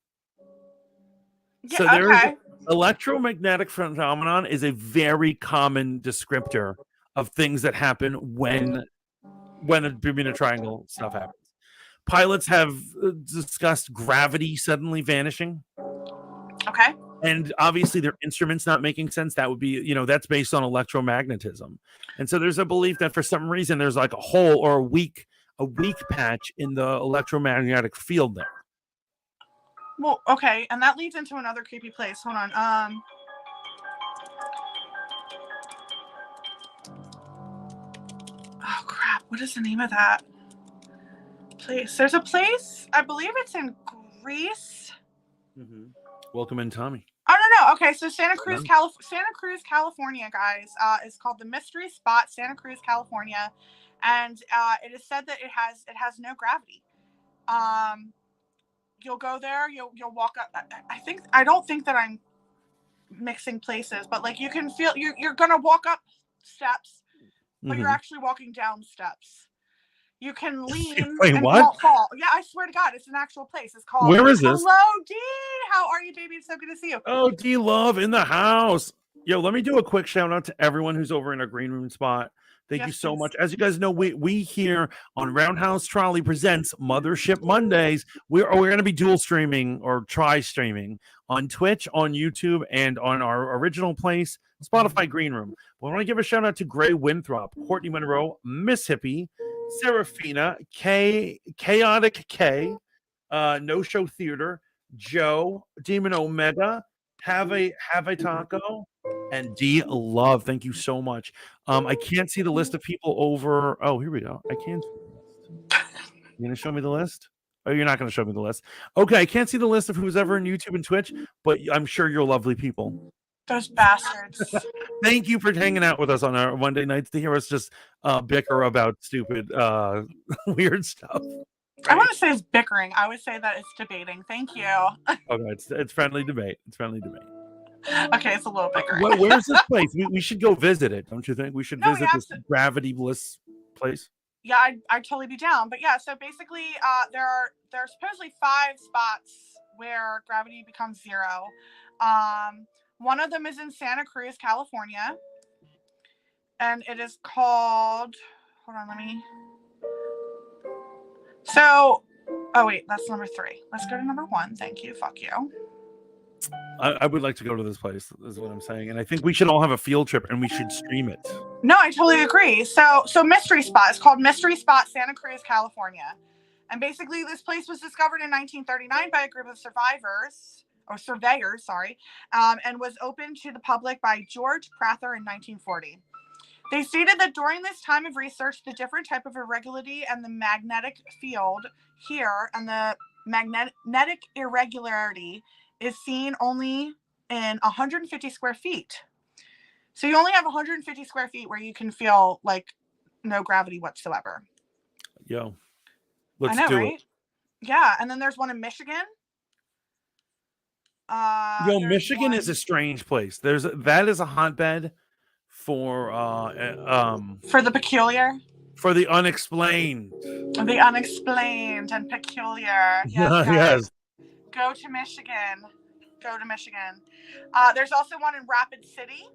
Yeah, so there's electromagnetic phenomenon is a very common descriptor of things that happen when the Bermuda Triangle stuff happens. Pilots have discussed gravity suddenly vanishing. Okay. And obviously their instruments not making sense. That would be, that's based on electromagnetism. And so there's a belief that for some reason there's like a hole or a weak patch in the electromagnetic field there. Well, okay. And that leads into another creepy place. Hold on. Oh crap. What is the name of that place? There's a place, I believe it's in Greece. Mm-hmm. Welcome in, Tommy. Oh, no. Okay, so Santa Cruz, California, guys, is called the Mystery Spot, Santa Cruz, California, and it is said that it has no gravity. You'll go there, you'll walk up. I don't think that I'm mixing places, but like you can feel you're gonna walk up steps, but you're actually walking down steps. You can lean Wait, and what? won't fall. Yeah, I swear to God, it's an actual place. It's called. Where is this? Hello, Dee. How are you, baby? It's so good to see you. Oh, D Love in the house. Yo, let me do a quick shout out to everyone who's over in our green room spot. Thank you so much. As you guys know, we here on Roundhouse Trolley presents Mothership Mondays. We're going to be dual streaming or try streaming on Twitch, on YouTube, and on our original place, Spotify Green Room. We want to give a shout out to Gray Winthrop, Courtney Monroe, Miss Hippie, Serafina, Chaotic K, No Show Theater, Joe, Demon Omega, Have a Taco, and D Love. Thank you so much. I can't see the list of people over. Oh, here we go. I can't. You gonna show me the list? Oh, you're not gonna show me the list. Okay, I can't see the list of who's ever in YouTube and Twitch, but I'm sure you're lovely people. Those bastards. Thank you for hanging out with us on our Monday nights to hear us just bicker about stupid, weird stuff. I want to say it's bickering. I would say that it's debating. Thank you. Okay, it's friendly debate. It's friendly debate. Okay, it's a little bickering. Where's this place? We should go visit it, don't you think? We should visit this gravity bliss place. Yeah, I'd totally be down. But yeah, so basically, there are supposedly 5 spots where gravity becomes 0. One of them is in Santa Cruz, California, and it is called. Hold on, let me. So, oh wait, that's number 3. Let's go to number 1. Thank you. Fuck you. I would like to go to this place, is what I'm saying. And I think we should all have a field trip and we should stream it. No, I totally agree. So Mystery Spot. It's called Mystery Spot, Santa Cruz, California. And basically this place was discovered in 1939 by a group of surveyors, and was opened to the public by George Prather in 1940. They stated that during this time of research, the different type of irregularity and the magnetic field here and the magnetic irregularity is seen only in 150 square feet. So you only have 150 square feet where you can feel like no gravity whatsoever. Yo, let's do it. Yeah, and then there's one in Michigan. Michigan is a strange place. That is a hotbed for the peculiar, for the unexplained, and peculiar. Yes, yes. Go to Michigan. There's also one in Rapid City.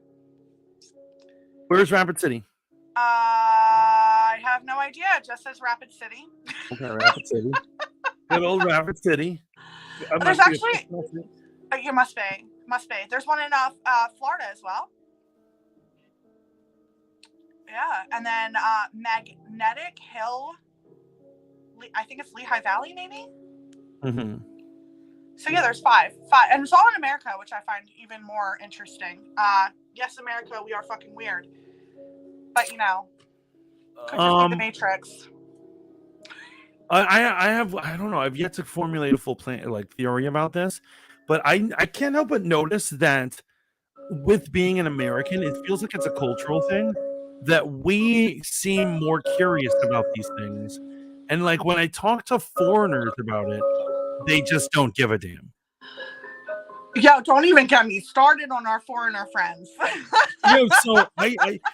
Where's Rapid City? I have no idea. It just says Rapid City. Okay, Rapid City. Good old Rapid City. There's actually. You must be. There's one in Florida as well. Yeah, and then Magnetic Hill. I think it's Lehigh Valley, maybe. Mm-hmm. So yeah, there's 5, and it's all in America, which I find even more interesting. Yes, America, we are fucking weird, but you know, could just be the Matrix. I don't know. I've yet to formulate a full theory about this, but I can't help but notice that with being an American, it feels like it's a cultural thing that we seem more curious about these things, and like when I talk to foreigners about it, they just don't give a damn. Yo, don't even get me started on our foreigner friends.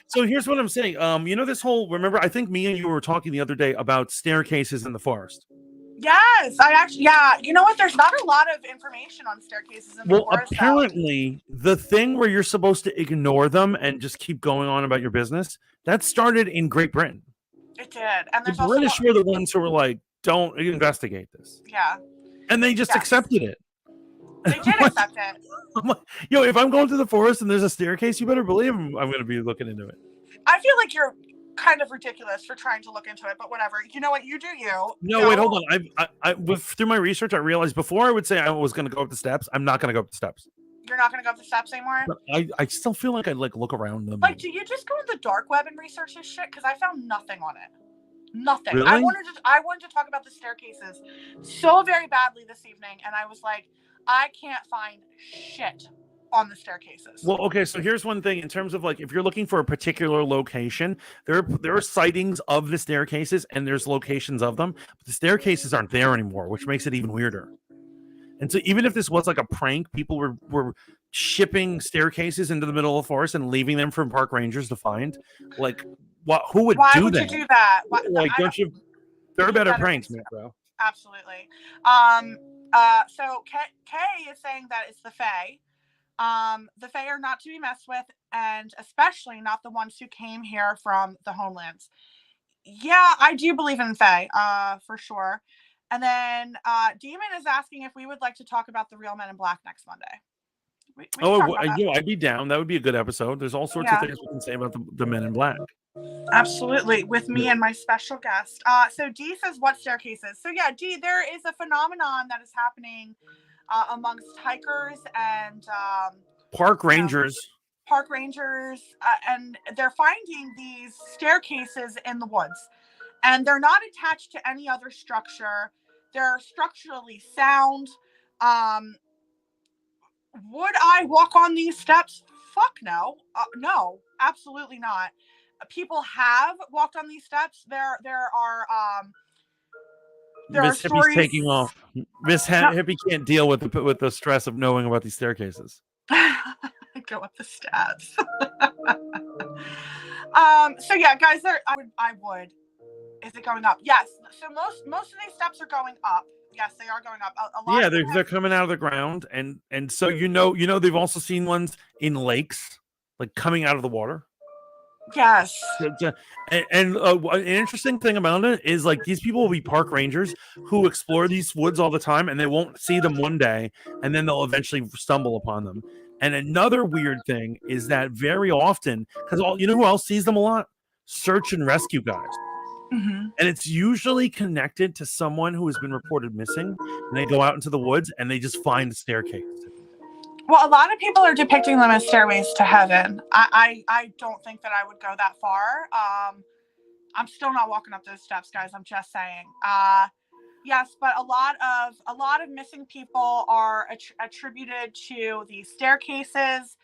So here's what I'm saying. This whole, remember, I think me and you were talking the other day about staircases in the forest. Yes, you know what? There's not a lot of information on staircases in the forest. Well, apparently, the thing where you're supposed to ignore them and just keep going on about your business, that started in Great Britain. It did. And the British were the ones who were like, don't investigate this. Yeah. And they just accepted it. They did accept it. Yo, if I'm going to the forest and there's a staircase, you better believe I'm going to be looking into it. I feel like you're kind of ridiculous for trying to look into it, but whatever. You know what? You do you. No, wait, hold on. Through my research, I realized before I would say I was going to go up the steps, I'm not going to go up the steps. You're not going to go up the steps anymore? But I still feel like I look around them. Like, do you just go on the dark web and research this shit? Because I found nothing on it. Nothing. Really? I wanted to talk about the staircases so very badly this evening, and I was like, I can't find shit on the staircases. Well, okay, so here's one thing in terms of like if you're looking for a particular location, there are sightings of the staircases and there's locations of them, but the staircases aren't there anymore, which makes it even weirder. And so even if this was like a prank, people were shipping staircases into the middle of the forest and leaving them for park rangers to find. Like, who would Why do would that? You do that? Like, don't you? There are You better better pranks, think man, so. bro. Absolutely. So Kay is saying that it's the Fae. The Fae are not to be messed with, and especially not the ones who came here from the homelands. Yeah, I do believe in Fae, for sure. And then Demon is asking if we would like to talk about the real Men in Black next Monday. We can talk about that. I'd be down. That would be a good episode. There's all sorts of things we can say about the Men in Black. Absolutely, with me and my special guest. So D says, what staircases? So yeah, D, there is a phenomenon that is happening amongst hikers and park rangers. Park rangers, and they're finding these staircases in the woods, and they're not attached to any other structure. They're structurally sound. Would I walk on these steps? Fuck no. No, absolutely not. People have walked on these steps. There are Miss Hippie's stories taking off. Miss Hippie can't deal with the stress of knowing about these staircases. Go up the steps. So yeah, guys, I would. Is it going up? Yes. So most of these steps are going up. Yes, they are going up. A lot they're coming out of the ground, and so you know they've also seen ones in lakes, like coming out of the water. Yes. And an interesting thing about it is, like, these people will be park rangers who explore these woods all the time, and they won't see them one day, and then they'll eventually stumble upon them. And another weird thing is that very often, because you know who else sees them a lot? Search and rescue guys. Mm-hmm. And it's usually connected to someone who has been reported missing, and they go out into the woods and they just find the staircase. Well, a lot of people are depicting them as stairways to heaven. I don't think that I would go that far. I'm still not walking up those steps, guys. I'm just saying. Yes, but a lot of missing people are attributed to these staircases.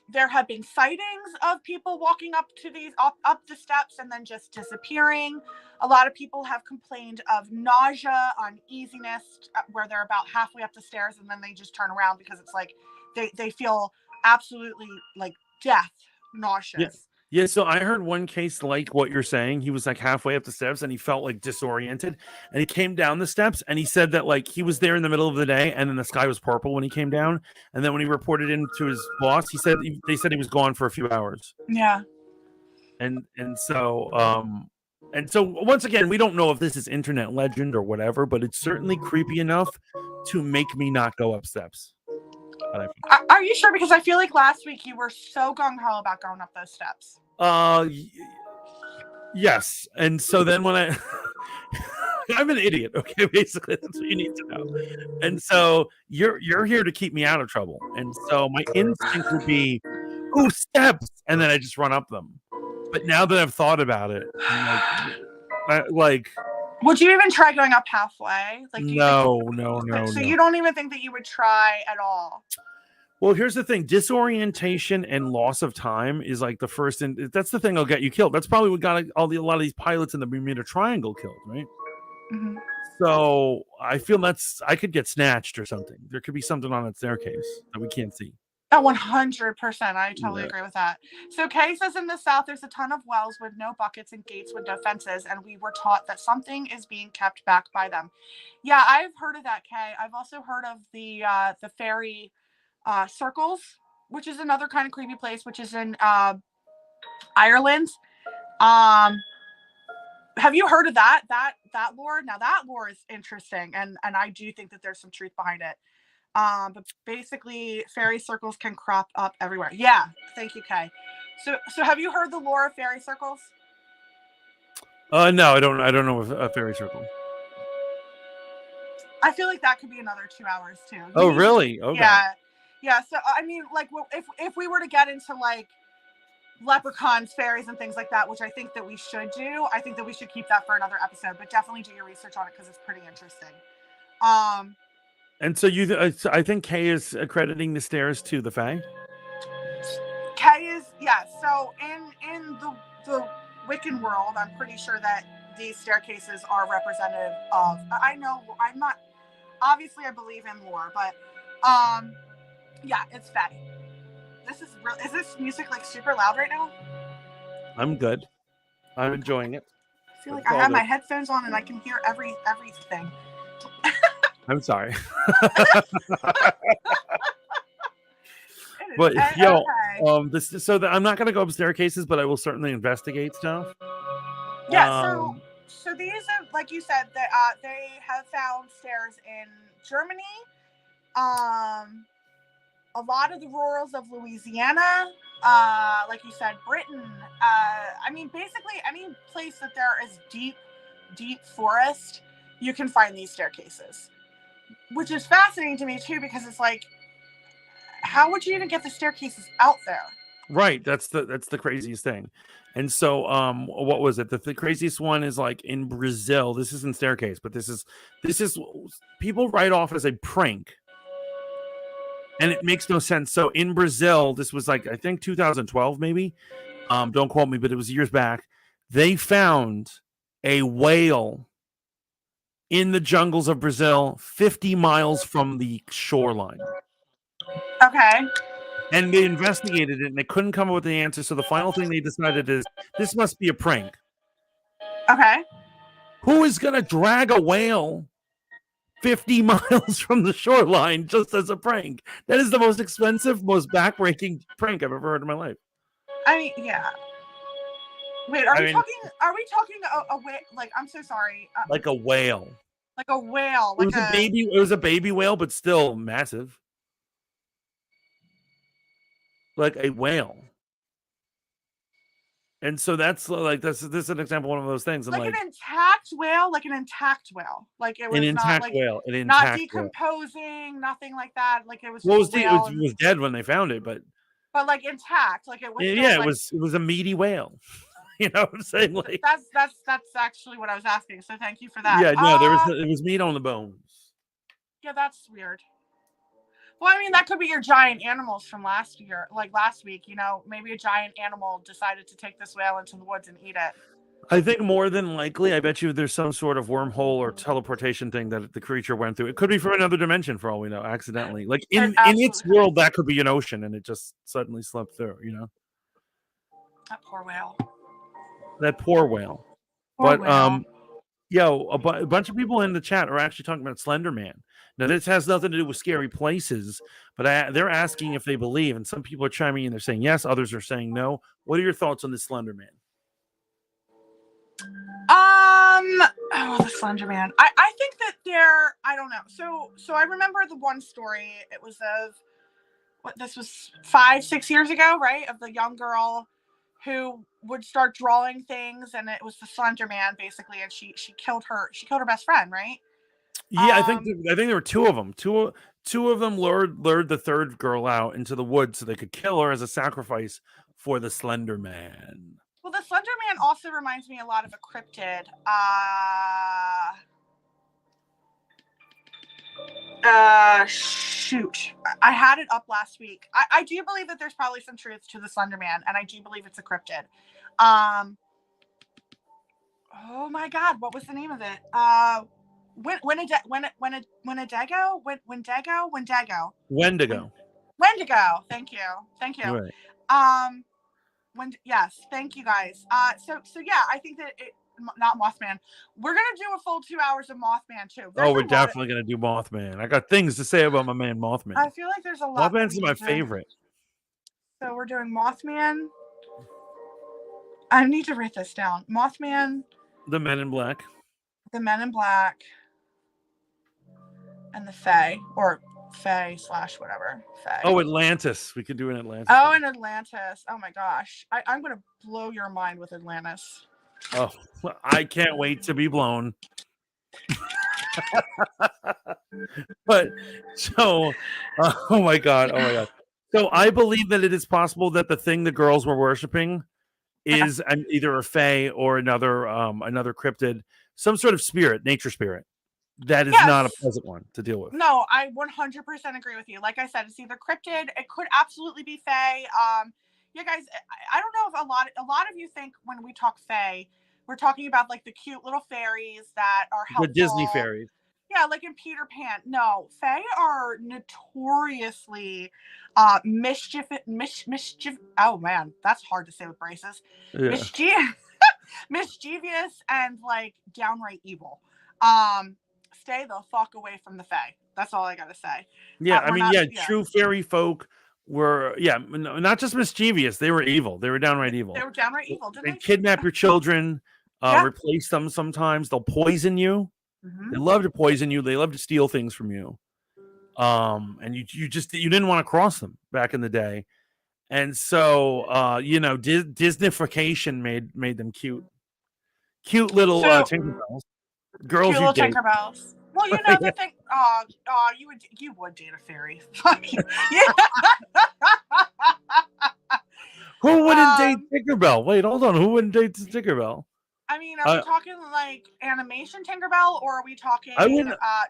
There have been sightings of people walking up to these up the steps and then just disappearing. A lot of people have complained of nausea, uneasiness, where they're about halfway up the stairs and then they just turn around because it's like they feel absolutely like death nauseous. Yeah, so I heard one case like what you're saying. He was like halfway up the steps and he felt like disoriented, and he came down the steps and he said that like he was there in the middle of the day and then the sky was purple when he came down, and then when he reported in to his boss, they said he was gone for a few hours. Yeah. And so once again, we don't know if this is internet legend or whatever, but it's certainly creepy enough to make me not go up steps. Are you sure? Because I feel like last week you were so gung-ho about going up those steps. Yes. And so then when I'm an idiot, okay, basically that's what you need to know. And so you're here to keep me out of trouble. And so my instinct would be, ooh, steps, and then I just run up them. But now that I've thought about it, like would you even try going up halfway? Like, no. So you don't even think that you would try at all? Well, here's the thing: disorientation and loss of time is like the first, and that's the thing that'll get you killed. That's probably what got a lot of these pilots in the Bermuda Triangle killed, right? Mm-hmm. So I feel I could get snatched or something. There could be something on that staircase that we can't see. 100%. I totally agree with that. So Kay says in the South, there's a ton of wells with no buckets and gates with no fences, and we were taught that something is being kept back by them. Yeah, I've heard of that, Kay. I've also heard of the fairy circles, which is another kind of creepy place, which is in Ireland. Have you heard of that lore? Now that lore is interesting, and I do think that there's some truth behind it. But basically, fairy circles can crop up everywhere. Yeah, thank you, Kay. So have you heard the lore of fairy circles? No, I don't know a fairy circle. I feel like that could be another 2 hours too. Oh, really? Okay. Yeah. So I mean, like, if we were to get into like leprechauns, fairies, and things like that, which I think that we should do, I think that we should keep that for another episode. But definitely do your research on it because it's pretty interesting. And so I think Kay is accrediting the stairs to the Fae. Kay is, yes. So in the Wiccan world, I'm pretty sure that these staircases are representative of. I know I'm not. Obviously, I believe in lore, but yeah, it's Fae. Is this music like super loud right now? I'm good. I'm enjoying it. feel like I have my headphones on and I can hear everything. I'm sorry. But yo, okay. I'm not gonna go up staircases, but I will certainly investigate stuff. Yeah. So these are, like you said, that they have found stairs in Germany, a lot of the rurals of Louisiana, like you said, Britain. I mean, basically any place that there is deep forest, you can find these staircases, which is fascinating to me too, because it's like, how would you even get the staircases out there? Right, that's the craziest thing. And so what was it? The craziest one is like in Brazil. This isn't staircase, but this is people write off as a prank. And it makes no sense. So in Brazil, this was like I think 2012 maybe. Don't quote me, but it was years back. They found a whale in the jungles of Brazil 50 miles from the shoreline. Okay. And they investigated it and they couldn't come up with the answer. So the final thing they decided is this must be a prank. Okay. Who is going to drag a whale 50 miles from the shoreline just as a prank? That is the most expensive, most backbreaking prank I've ever heard in my life. I mean, yeah. Wait, are we talking a whale? Like, I'm so sorry. Like a whale. Like a whale. Like it was a baby whale, but still massive. Like a whale. And so that's like this is an example of one of those things. Like an intact whale, like it was not decomposing, nothing like that. Like it was. Well, it was dead when they found it, but like intact, like it was. Yeah, it was a meaty whale. You know what I'm saying? Like that's actually what I was asking. So thank you for that. Yeah, no, it was meat on the bones. Yeah, that's weird. Well, I mean, that could be your giant animals from last week. You know, maybe a giant animal decided to take this whale into the woods and eat it. I think more than likely, I bet you there's some sort of wormhole or teleportation thing that the creature went through. It could be from another dimension, for all we know, accidentally. Like in its world, that could be an ocean, and it just suddenly slipped through. You know, that poor whale. That poor whale. Poor whale. Yo, a bunch of people in the chat are actually talking about Slender Man. Now, this has nothing to do with scary places, but they're asking if they believe, and some people are chiming in. They're saying yes, others are saying no. What are your thoughts on the Slender Man? The Slender Man. I think that I don't know. So I remember the one story. It was this was 5-6 years ago, right? Of the young girl who would start drawing things, and it was the Slender Man basically, and she killed her best friend, right? Yeah, I think there were two of them. Two of them lured the third girl out into the woods so they could kill her as a sacrifice for the Slender Man. Well, the Slender Man also reminds me a lot of a cryptid. Shoot. I had it up last week. I do believe that there's probably some truth to the Slender Man, and I do believe it's a cryptid. Oh my God, what was the name of it? Wendigo. Thank you. Right. Yes, thank you guys. So yeah, I think that not Mothman. We're gonna do a full 2 hours of Mothman too. We're definitely gonna do Mothman. I got things to say about my man Mothman. I feel like there's a lot. Mothman's my favorite. So we're doing Mothman. I need to write this down. Mothman. The Men in Black. The Men in Black. And the Fae, or Fae / whatever. Fae. Oh, Atlantis. We could do an Atlantis. Oh, in Atlantis. Oh my gosh. I'm going to blow your mind with Atlantis. Oh, I can't wait to be blown. But so, oh my God. So I believe that it is possible that the thing the girls were worshiping is either a fae or another cryptid, some sort of spirit, nature spirit. That is not a pleasant one to deal with. No, I 100% agree with you. Like I said, it's either cryptid. It could absolutely be fae. Yeah, guys, I don't know if a lot of you think when we talk fae, we're talking about like the cute little fairies that are helpful. The Disney fairies. Yeah, like in Peter Pan. No, fae are notoriously mischief. Oh man, that's hard to say with braces. Yeah. mischievous and like downright evil. Stay the fuck away from the Fae. That's all I gotta say. Yeah, I We're mean, not. yeah, Yeah, true fairy folk were, not just mischievous, they were evil. They were downright they evil. were downright evil, didn't They they? kidnap your children, Yeah. replace them sometimes. They'll poison you. Mm-hmm. They love to poison you. They love to steal things from you. And you didn't want to cross them back in the day. And so Disneyfication made them cute. Cute little So Tinkerbells. Girls cute you little date. Tinkerbells. Well, you know the thing. You would date a fairy. Yeah. Who wouldn't date Tinkerbell? Wait, hold on. Who wouldn't date Tinkerbell? I mean, are we talking like animation Tinkerbell, or are we talking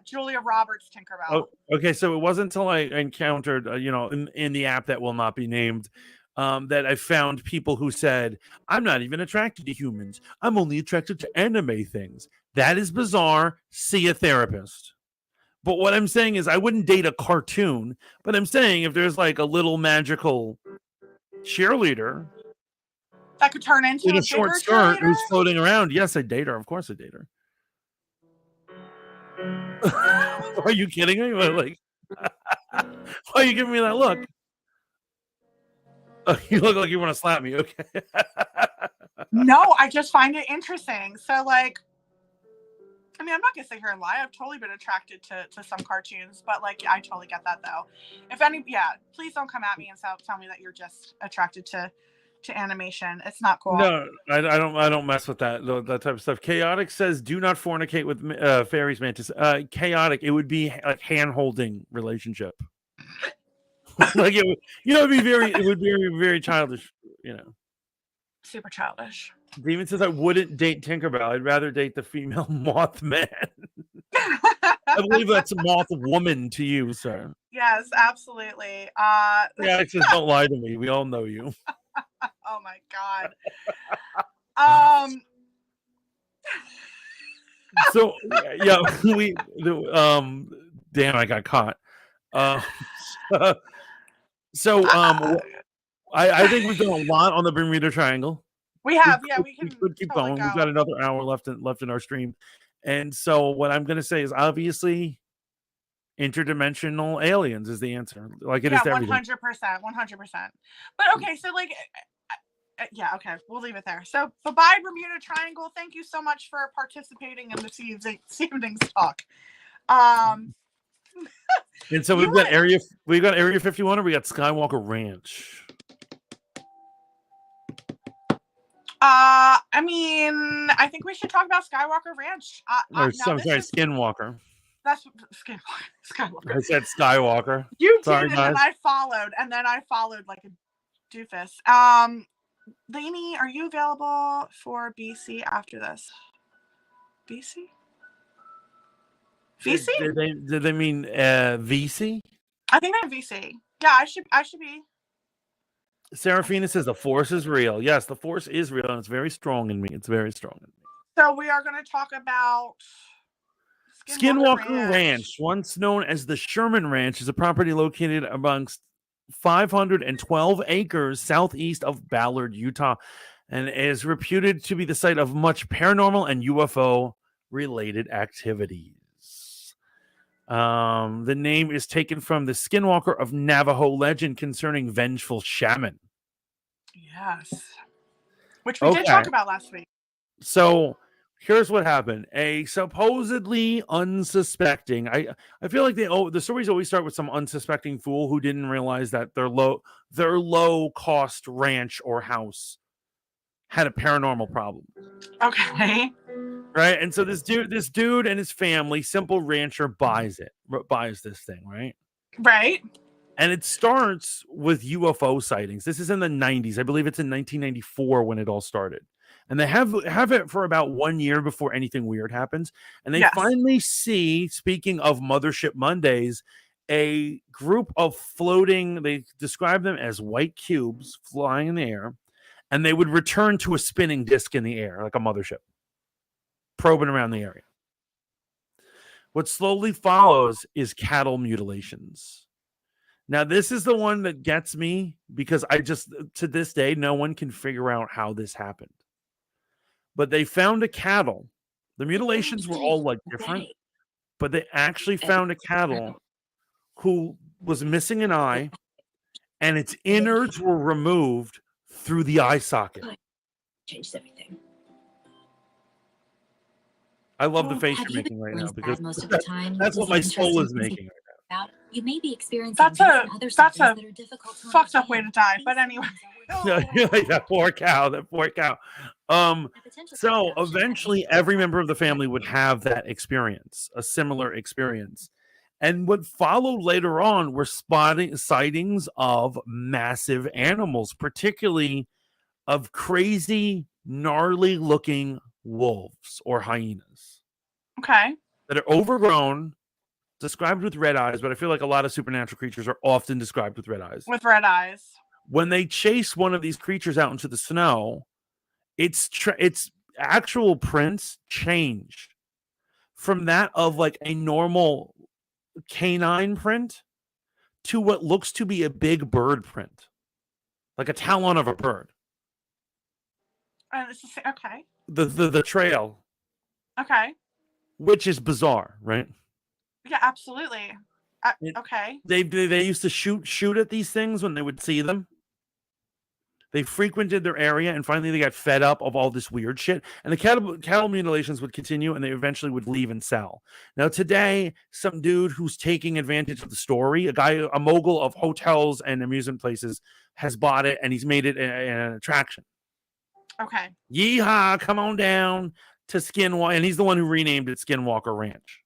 Julia Roberts Tinkerbell? Oh, okay, so it wasn't until I encountered, in the app that will not be named, that I found people who said, I'm not even attracted to humans. I'm only attracted to anime things. That is bizarre. See a therapist. But what I'm saying is I wouldn't date a cartoon, but I'm saying if there's like a little magical cheerleader that could turn into in a a short skirt cheerleader who's floating around, yes, I'd date her. Of course I'd date her. Are you kidding me? Like, why are you giving me that look? Oh, you look like you want to slap me. Okay. No, I just find it interesting. So, like, I mean, I'm not gonna sit here and lie. I've totally been attracted to some cartoons, but like, I totally get that though. Please don't come at me and tell me that you're just attracted to animation. It's not cool. No, I don't mess with that type of stuff. Chaotic says, "Do not fornicate with fairies, Mantis." Chaotic, it would be like hand-holding relationship. Like it would be very, very childish. Super childish. Demon says, "I wouldn't date Tinkerbell. I'd rather date the female Mothman." I believe that's a moth woman to you, sir. Yes, absolutely. Yeah, it says, "Don't lie to me. We all know you." Oh my god. So yeah, damn, I got caught. I think we've done a lot on the Bermuda Triangle. We have, we could keep totally going. We've got another hour left in our stream, and so what I'm going to say is obviously interdimensional aliens is the answer. Like it is to everything. 100%. But okay, so like, okay, we'll leave it there. So bye-bye Bermuda Triangle. Thank you so much for participating in this evening's talk. And so we've got Area 51, or we got Skinwalker Ranch. I mean, I think we should talk about Skywalker Ranch. Skinwalker. That's Skywalker. I said Skywalker. You did, and then I followed like a doofus. Lainey, are you available for BC after this? BC? VC? Did they mean VC? I think they're VC. Yeah, I should be. Serafina says the force is real. Yes, the force is real, and it's very strong in me. It's very strong in me. So we are going to talk about Skinwalker Ranch, once known as the Sherman Ranch, is a property located amongst 512 acres southeast of Ballard, Utah, and is reputed to be the site of much paranormal and UFO-related activities. The name is taken from the Skinwalker of Navajo legend concerning vengeful shaman. Yes. Which we did talk about last week. So here's what happened. A supposedly unsuspecting, I feel like the stories always start with some unsuspecting fool who didn't realize that their low cost ranch or house had a paranormal problem. Okay. Right. And so this dude and his family, simple rancher, buys this thing, right? Right. And it starts with UFO sightings. This is in the 90s. I believe it's in 1994 when it all started. And they have it for about 1 year before anything weird happens. And they finally see, speaking of Mothership Mondays, a group of floating, they describe them as white cubes flying in the air. And they would return to a spinning disc in the air, like a mothership, probing around the area. What slowly follows is cattle mutilations. Now, this is the one that gets me because to this day, no one can figure out how this happened. but they found a cattle. The mutilations were all like different, but they actually found a cattle who was missing an eye, and its innards were removed through the eye socket. Changes everything. I love the face you're making right now because most of the time, that's what my soul is making right now. You may be experiencing That's a that are difficult to fucked up way to die. But anyway. That poor cow. So eventually every member of the family would have that experience, a similar experience. And what followed later on were sightings of massive animals, particularly of crazy, gnarly looking wolves or hyenas. Okay. That are overgrown, described with red eyes, but I feel like a lot of supernatural creatures are often described with red eyes. With red eyes. When they chase one of these creatures out into the snow, its actual prints change from that of like a normal canine print to what looks to be a big bird print, like a talon of a bird. Okay. The trail. Okay. Which is bizarre, right? Yeah, absolutely. Okay. They used to shoot at these things when they would see them. They frequented their area, and finally they got fed up of all this weird shit. And the cattle mutilations would continue, and they eventually would leave and sell. Now today, some dude who's taking advantage of the story, a mogul of hotels and amusement places, has bought it, and he's made it an attraction. Okay. Yeehaw! Come on down to Skinwalker, and he's the one who renamed it Skinwalker Ranch.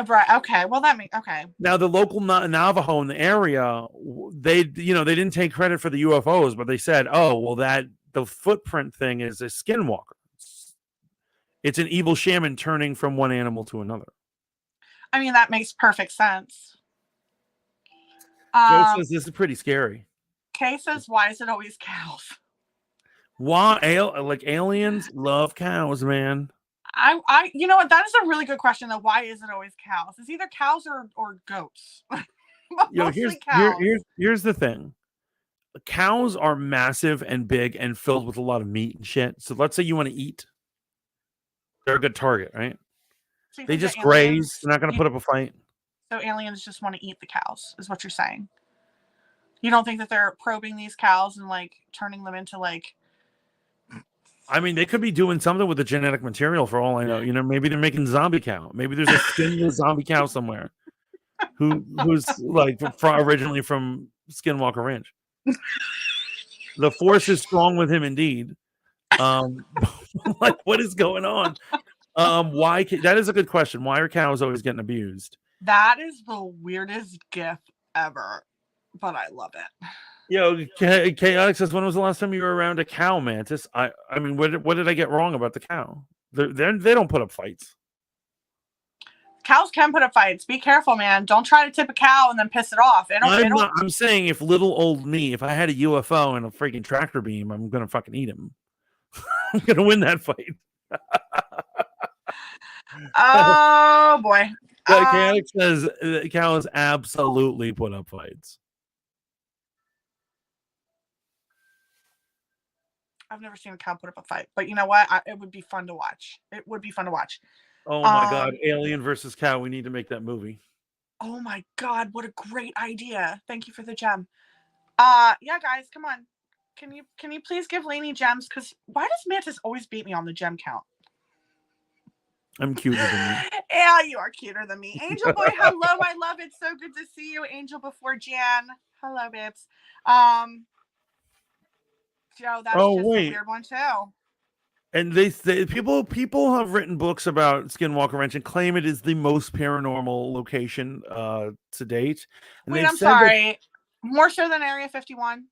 Right. Okay. Well, okay. Now, the local Navajo in the area, they didn't take credit for the UFOs, but they said, "Oh, well, the footprint thing is a skinwalker. It's an evil shaman turning from one animal to another." I mean, that makes perfect sense. Joe says this is pretty scary. Kay says, "Why is it always cows?" Why? Like aliens love cows, man. You know what? That is a really good question. Though, why is it always cows? It's either cows or goats. Here's the thing. Cows are massive and big and filled with a lot of meat and shit. So let's say you want to eat, they're a good target, right? So they just graze. They're not going to put up a fight. So aliens just want to eat the cows, is what you're saying? You don't think that they're probing these cows and like turning them into like? I mean, they could be doing something with the genetic material for all I know. You know, maybe they're making zombie cow. Maybe there's a skinless zombie cow somewhere who's like originally from Skinwalker Ranch. The force is strong with him indeed. Like, what is going on? Why? That is a good question. Why are cows always getting abused? That is the weirdest gift ever, but I love it. Yo, Chaotic says, when was the last time you were around a cow, Mantis? I mean, what did I get wrong about the cow? They don't put up fights. Cows can put up fights. Be careful, man. Don't try to tip a cow and then piss it off. I'm saying if little old me, if I had a UFO and a freaking tractor beam, I'm gonna fucking eat him. I'm gonna win that fight. Oh boy. Chaotic says cows absolutely put up fights. I've never seen a cow put up a fight, but you know what? It would be fun to watch. It would be fun to watch. Oh my God, Alien versus Cow. We need to make that movie. Oh my God, what a great idea. Thank you for the gem. Yeah, guys, come on. Can you please give Lainey gems? Because why does Mantis always beat me on the gem count? I'm cuter than you. Yeah, you are cuter than me. Angel Boy, hello. I love it. So good to see you. Angel before Jan. Hello, babes. Joe, that's just a weird one too. And they people have written books about Skinwalker Ranch and claim it is the most paranormal location to date. And wait, I'm sorry. More so than Area 51?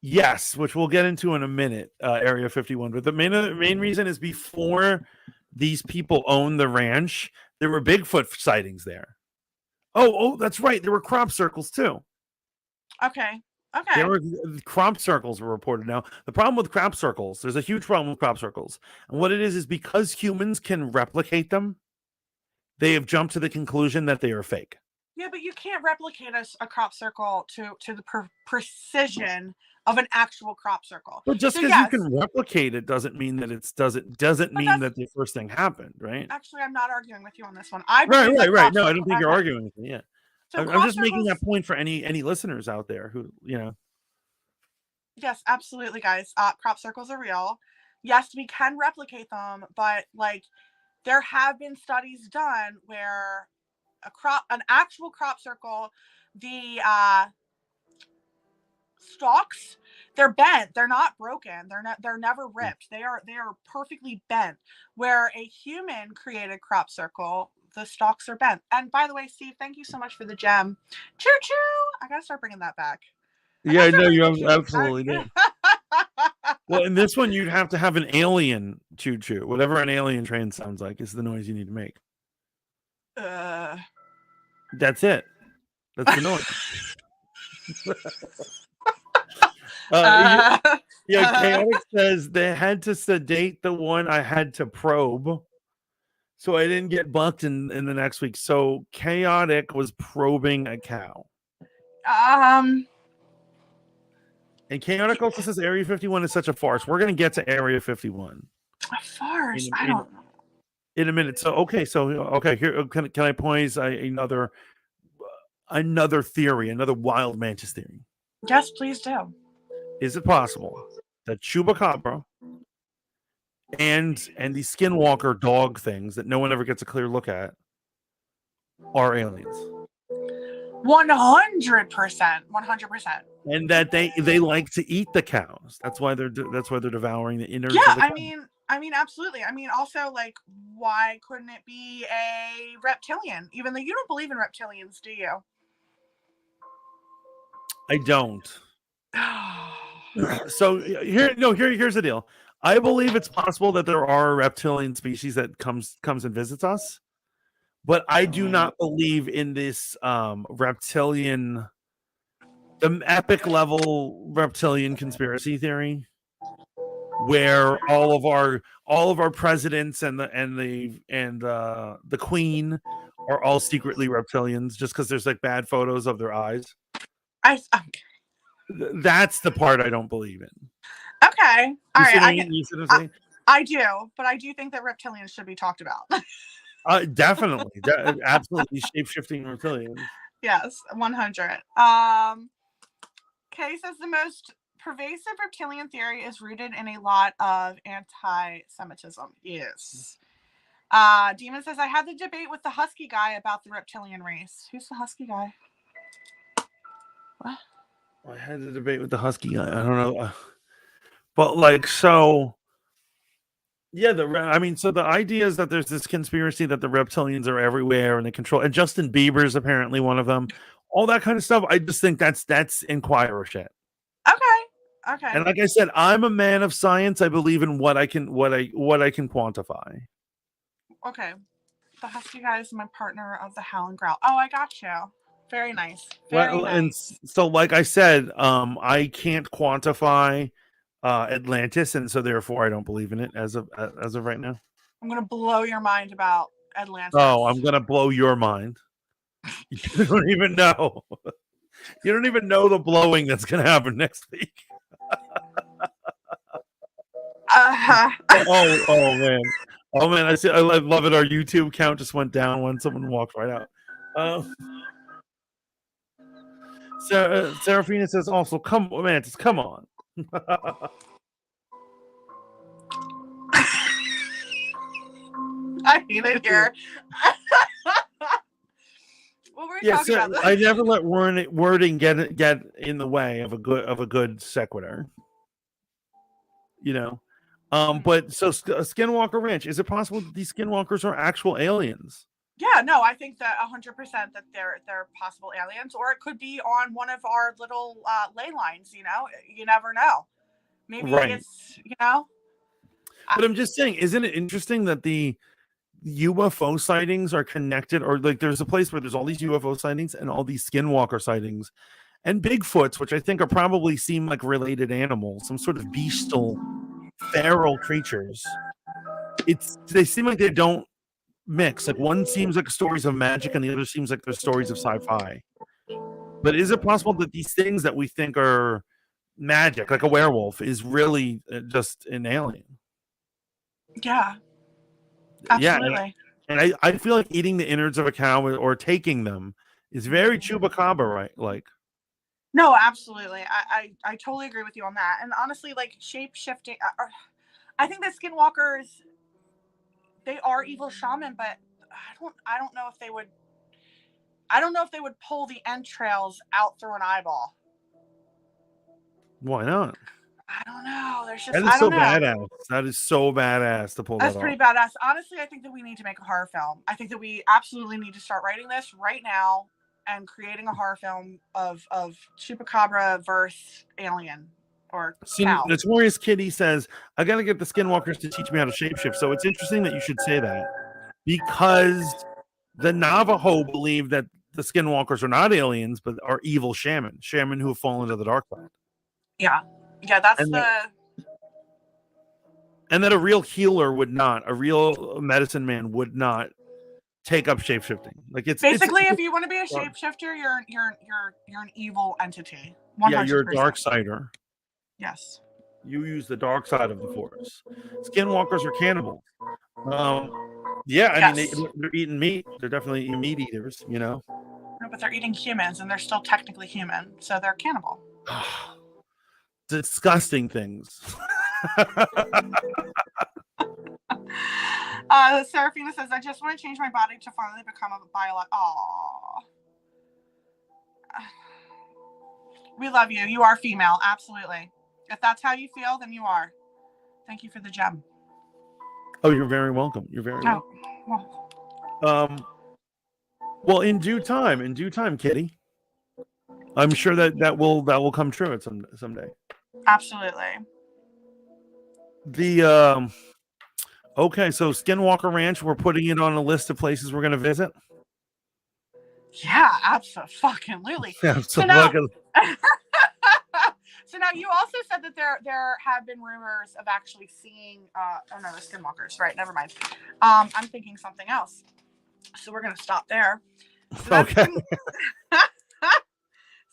Yes, which we'll get into in a minute, Area 51. But the main reason is before these people owned the ranch, there were Bigfoot sightings there. Oh, that's right. There were crop circles too. Okay. There were crop circles were reported. Now, the problem with crop circles, there's a huge problem with crop circles. And what it is because humans can replicate them, they have jumped to the conclusion that they are fake. Yeah, but you can't replicate a crop circle to the precision of an actual crop circle. But just So, because you yes. can replicate it doesn't mean that it doesn't mean that the first thing happened, right? Actually, I'm not arguing with you on this one. I Right. believe that crop No, I don't circle- think you're okay. arguing with me. Yeah, So I'm crop just making that circles- point for any listeners out there who, you know. Yes, absolutely, guys. Crop circles are real. Yes, we can replicate them, but like there have been studies done where an actual crop circle, the stalks, they're bent. They're not broken. They're never ripped. They are perfectly bent. Where a human created crop circle, the stalks are bent. And by the way, Steve, thank you so much for the gem. Choo choo. I gotta start bringing that back. Yeah, I know you absolutely do. Well, in this one, you'd have to have an alien choo choo. Whatever an alien train sounds like is the noise you need to make. That's it. That's the noise. Chaotic says they had to sedate the one I had to probe, so I didn't get bucked in the next week. So Chaotic was probing a cow. And Chaotic also says Area 51 is such a farce. We're going to get to Area 51. A farce? I don't know. In a minute. So here can I pose another theory, another wild Mantis theory? Yes, please do. Is it possible that Chupacabra and the Skinwalker dog things that no one ever gets a clear look at are aliens? 100%. 100%. And that they like to eat the cows. That's why they're devouring the innards. Yeah, of the I cow. mean, absolutely. I mean, also, like, why couldn't it be a reptilian? Even though you don't believe in reptilians, do you? I don't. So here's the deal. I believe it's possible that there are a reptilian species that comes and visits us, but I do not believe in this reptilian, the epic level reptilian conspiracy theory, where all of our presidents and the queen are all secretly reptilians just because there's like bad photos of their eyes. That's the part I don't believe in. Okay. All right. I do, but I do think that reptilians should be talked about. Definitely. Absolutely. Shape-shifting reptilians. Yes, 100. Kay says the most pervasive reptilian theory is rooted in a lot of anti-Semitism. Yes. Demon says, I had the debate with the Husky guy about the reptilian race. Who's the Husky guy? What? I had the debate with the Husky guy. I don't know. But like, so yeah, so the idea is that there's this conspiracy that the reptilians are everywhere and they control, and Justin Bieber's apparently one of them. All that kind of stuff. I just think that's Inquirer shit. Okay. And like I said, I'm a man of science. I believe in what I can quantify. Okay. The Husky guy is my partner of the Howl and Growl. Oh, I got you. Very nice. Very nice. And so, like I said, I can't quantify Atlantis, and so therefore I don't believe in it as of right now. I'm gonna blow your mind about Atlantis. Oh, I'm gonna blow your mind. You don't even know. You don't even know the blowing that's gonna happen next week. Oh man. I love it. Our YouTube count just went down when someone walked right out. Serafina says also, come on. I hate it here. What were we talking about? I never let wording get in the way of a good sequitur. You know. But so Skinwalker Ranch, is it possible that these skinwalkers are actual aliens? Yeah, no, I think that 100% that they're possible aliens, or it could be on one of our little ley lines. You know, you never know. Maybe it's But I'm just saying, isn't it interesting that the UFO sightings are connected, or like there's a place where there's all these UFO sightings and all these Skinwalker sightings and Bigfoots, which I think are probably seem like related animals, some sort of bestial, feral creatures. They seem like they don't mix. Like one seems like stories of magic and the other seems like they're stories of sci-fi. But is it possible that these things that we think are magic, like a werewolf, is really just an alien. Yeah, Yeah, absolutely. and I feel like eating the innards of a cow or taking them is very chupacabra, right? Like, No, absolutely. I totally agree with you on that. And honestly, like shape shifting, I think that skinwalkers, they are evil shaman, but I don't know if they would. I don't know if they would pull the entrails out through an eyeball. why not? I don't know. There's just That is I don't so know. badass. That is so badass to pull That's that pretty off. badass. Honestly, I think that we need to make a horror film. I think that we absolutely need to start writing this right now and creating a horror film of chupacabra versus alien or cow. Notorious Kitty says, I gotta get the skinwalkers to teach me how to shapeshift. So it's interesting that you should say that, because the Navajo believe that the skinwalkers are not aliens, but are evil shaman who have fallen to the dark side. Yeah, that's And that a real healer would not, a real medicine man would not take up shapeshifting. Like it's basically, if you want to be a shapeshifter, you're an evil entity. 100%. Yeah, you're a dark sider. Yes. You use the dark side of the force. Skinwalkers are cannibals. Yeah, I mean they're eating meat. They're definitely meat eaters, you know. No, but they're eating humans, and they're still technically human, so they're cannibal. Disgusting things. Serafina says, I just want to change my body to finally become a biolog. Aww. We love you. You are female. Absolutely. If that's how you feel, then you are. Thank you for the gem. Oh, you're very welcome. You're very welcome. Well, in due time, Kitty. I'm sure that will come true at someday. Absolutely. Okay, so Skinwalker Ranch, we're putting it on a list of places we're going to visit. Yeah, absolutely. So now you also said that there have been rumors of actually seeing the skinwalkers, right? Never mind. I'm thinking something else. So we're going to stop there. So okay.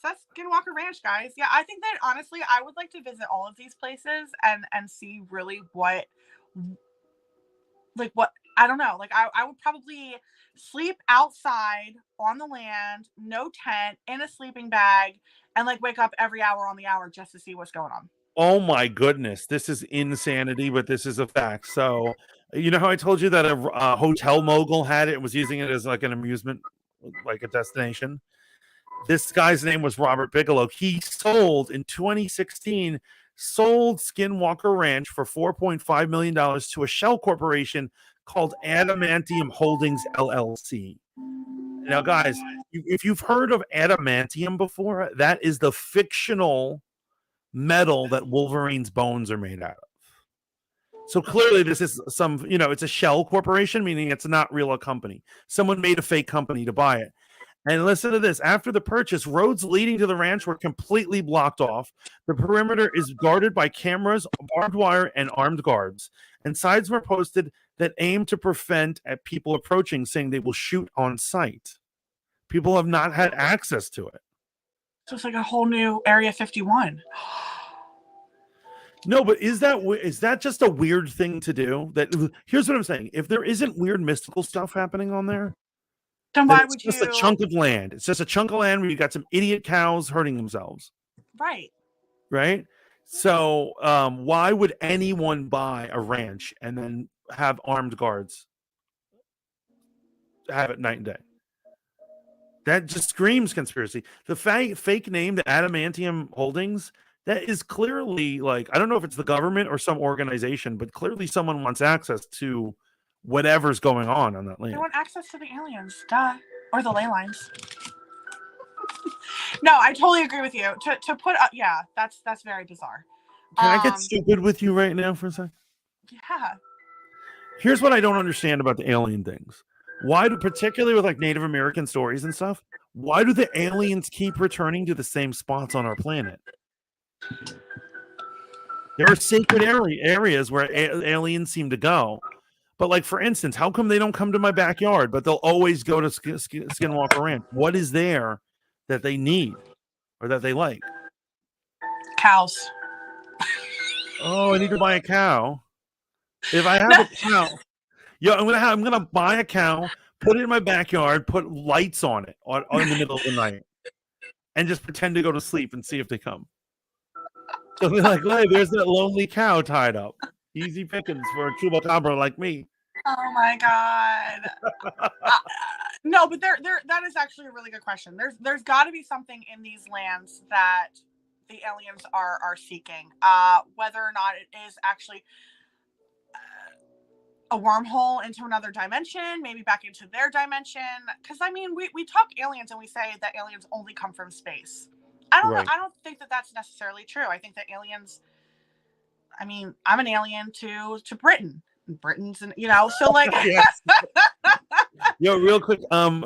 So that's Skinwalker Ranch, guys. Yeah, I think that honestly, I would like to visit all of these places and see really what I don't know. Like I would probably sleep outside on the land, no tent, in a sleeping bag, and like wake up every hour on the hour just to see what's going on. Oh my goodness, this is insanity, but this is a fact. So, you know how I told you that a hotel mogul had it, was using it as like an amusement, like a destination? This guy's name was Robert Bigelow. He sold in 2016, Skinwalker Ranch for $4.5 million to a shell corporation called Adamantium Holdings LLC. Now, guys, if you've heard of adamantium before, that is the fictional metal that Wolverine's bones are made out of. So clearly this is some, it's a shell corporation, meaning it's not real a company. Someone made a fake company to buy it. And listen to this. After the purchase, roads leading to the ranch were completely blocked off. The perimeter is guarded by cameras, barbed wire, and armed guards. And signs were posted that aim to prevent people approaching, saying they will shoot on sight. People have not had access to it. So it's like a whole new Area 51. No, but is that just a weird thing to do? Here's what I'm saying. If there isn't weird mystical stuff happening on there, then why would you? It's just a chunk of land. It's just a chunk of land where you got some idiot cows hurting themselves. Right. Right. So why would anyone buy a ranch and then have armed guards have it night and day? That just screams conspiracy. The fake name, the Adamantium Holdings, that is clearly like, I don't know if it's the government or some organization, but clearly someone wants access to whatever's going on that land. They want access to the aliens, duh, or the ley lines. No, I totally agree with you. To put up, yeah, that's very bizarre. Can I get stupid with you right now for a second? Yeah. Here's what I don't understand about the alien things. Why do, particularly with like Native American stories and stuff, why do the aliens keep returning to the same spots on our planet? There are sacred areas where aliens seem to go. But like, for instance, how come they don't come to my backyard, but they'll always go to Skinwalker Ranch? What is there that they need or that they like? Cows. Oh, I need to buy a cow. If I have a cow, I'm gonna buy a cow, put it in my backyard, put lights on it in the middle of the night, and just pretend to go to sleep and see if they come. So they're like, hey, there's that lonely cow tied up. Easy pickings for a chupacabra like me. Oh my God. No, but that is actually a really good question. There's got to be something in these lands that the aliens are seeking. Whether or not it is actually a wormhole into another dimension, maybe back into their dimension. Because I mean, we talk aliens and we say that aliens only come from space. I don't know. I don't think that that's necessarily true. I think that aliens. I mean, I'm an alien to Britain. Britain's, and so like. Yes. Yo, real quick.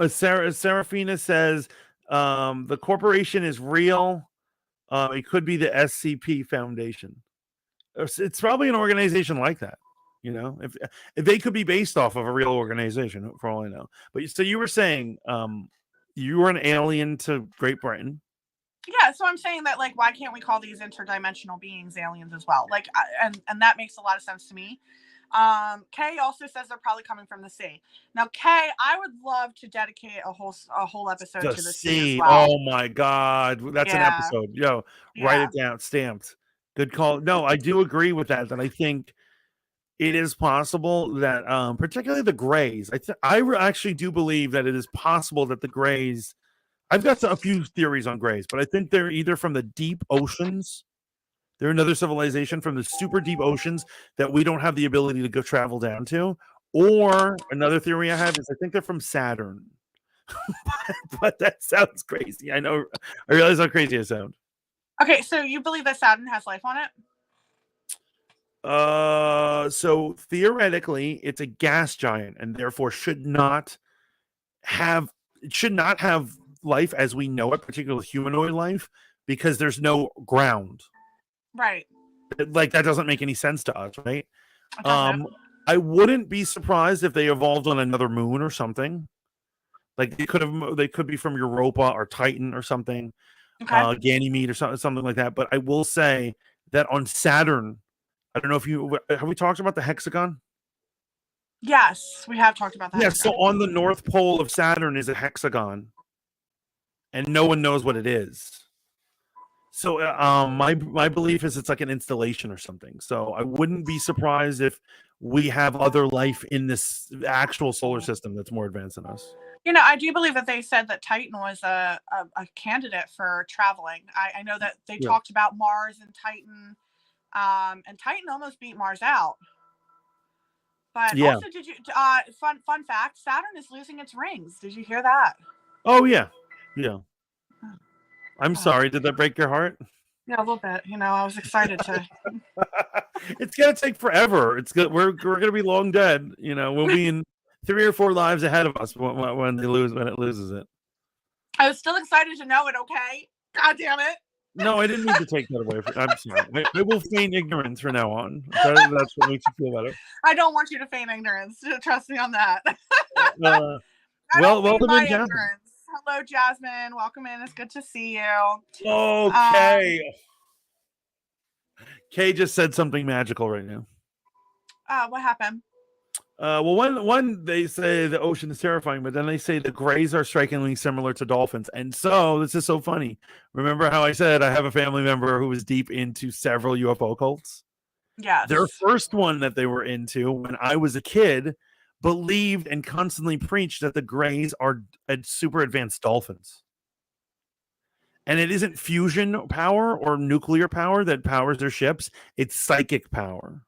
Serafina says, the corporation is real. It could be the SCP Foundation. It's probably an organization like that. If they could be based off of a real organization, for all I know. But so you were saying, you were an alien to Great Britain. Yeah, so I'm saying that, like, why can't we call these interdimensional beings aliens as well? Like, and that makes a lot of sense to me. Kay also says they're probably coming from the sea. Now, Kay, I would love to dedicate a whole episode to the sea as well. Oh my God, that's an episode. Yo, write it down, stamped. Good call. No, I do agree with that. That I think it is possible that, particularly the Greys. I actually do believe that it is possible that the Greys. I've got a few theories on Greys, but I think they're either from the deep oceans. They're another civilization from the super deep oceans that we don't have the ability to go travel down to. Or another theory I have is I think they're from Saturn. but that sounds crazy. I know. I realize how crazy I sound. Okay, so you believe that Saturn has life on it? So theoretically, it's a gas giant and therefore should not have life as we know it, particularly humanoid life, because there's no ground. Right. Like that doesn't make any sense to us, right? I wouldn't be surprised if they evolved on another moon or something. Like they could be from Europa or Titan or something. Okay. Ganymede or something like that. But I will say that on Saturn, I don't know if have we talked about the hexagon? Yes, we have talked about that. Yes, so on the North Pole of Saturn is a hexagon. And no one knows what it is. So my belief is it's like an installation or something. So I wouldn't be surprised if we have other life in this actual solar system that's more advanced than us. I do believe that they said that Titan was a candidate for traveling. I know that they talked about Mars and Titan, and Titan almost beat Mars out. But also, did you fun fact? Saturn is losing its rings. Did you hear that? Oh yeah. I'm sorry. Did that break your heart? Yeah, a little bit. I was excited to. It's gonna take forever. It's good. We're gonna be long dead. We'll be in 3 or 4 lives ahead of us when it loses it. I was still excited to know it. Okay. God damn it. No, I didn't mean to take that away. I'm sorry. I will feign ignorance from now on. That's what makes you feel better. I don't want you to feign ignorance. Trust me on that. Welcome in, Jasmine. Hello, Jasmine. Welcome in. It's good to see you. Okay. Kay just said something magical right now. What happened? Well, one they say the ocean is terrifying, but then they say the Greys are strikingly similar to dolphins. And so this is so funny. Remember how I said I have a family member who was deep into several UFO cults? Yes. Their first one that they were into when I was a kid believed and constantly preached that the Greys are super advanced dolphins. And it isn't fusion power or nuclear power that powers their ships. It's psychic power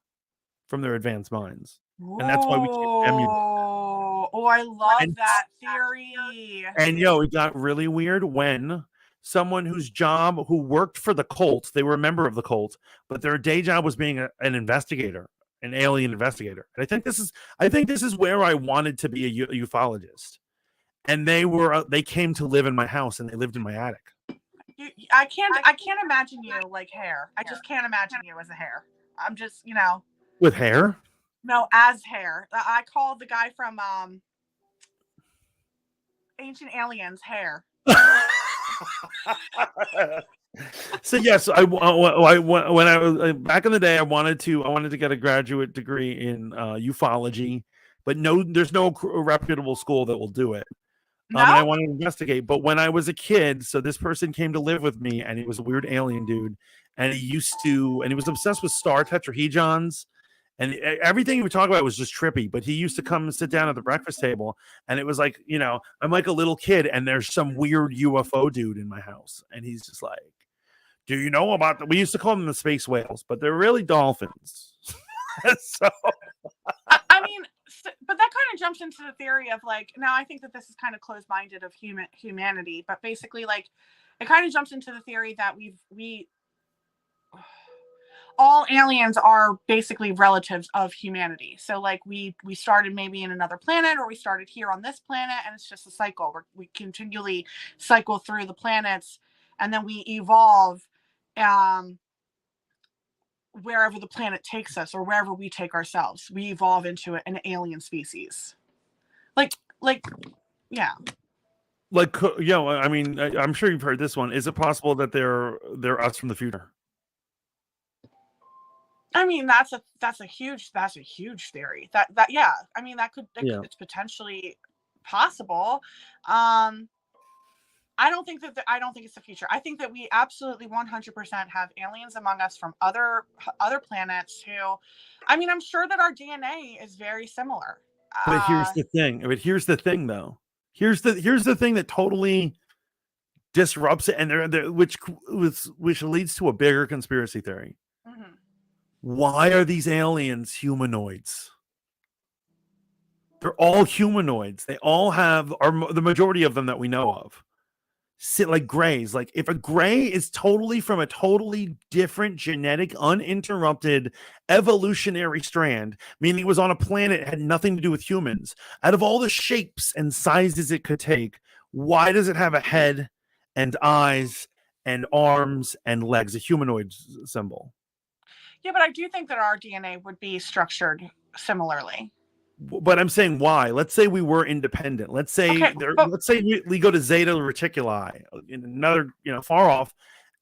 from their advanced minds. And that's why we can't emulate. Oh, I love that theory. And it got really weird when someone who worked for the cult, they were a member of the cult, but their day job was being an investigator, an alien investigator. And I think this is where I wanted to be a ufologist. And they came to live in my house and they lived in my attic. I can't imagine you like hair. I just can't imagine you as a hair. I'm just, with hair? No, as hair. I call the guy from Ancient Aliens hair. So yes, when I was back in the day, I wanted to get a graduate degree in ufology, but there's no reputable school that will do it. And I No? wanted to investigate. But when I was a kid, so this person came to live with me, and he was a weird alien dude, and he was obsessed with star tetrahedrons. And everything he would talk about was just trippy, but he used to come and sit down at the breakfast table, and it was like, I'm like a little kid, and there's some weird UFO dude in my house, and he's just like, do you know about we used to call them the space whales, but they're really dolphins. So I mean, but that kind of jumps into the theory of like, now I think that this is kind of closed-minded of humanity, but basically like, it kind of jumps into the theory that all aliens are basically relatives of humanity. So like we started maybe in another planet, or we started here on this planet, and it's just a cycle. We continually cycle through the planets, and then we evolve wherever the planet takes us, or wherever we take ourselves. We evolve into an alien species. Like yeah. like, I mean, I'm sure you've heard this one. Is it possible that they're us from the future? I mean, that's a huge theory. That yeah. I mean, it's potentially possible. I don't think it's the future. I think that we absolutely 100% have aliens among us from other planets who, I mean, I'm sure that our DNA is very similar. But here's the thing, though. Here's the thing that totally disrupts it, and which leads to a bigger conspiracy theory. Mm-hmm. Why are these aliens humanoids? They're all humanoids. They all have, the majority of them that we know of, sit like grays. Like, if a gray is totally from a totally different genetic, uninterrupted evolutionary strand, meaning it was on a planet that had nothing to do with humans, out of all the shapes and sizes it could take, why does it have a head and eyes and arms and legs, a humanoid symbol? Yeah, but I do think that our DNA would be structured similarly. But I'm saying why? Let's say we were independent. Let's say let's say we go to Zeta Reticuli in another, far off,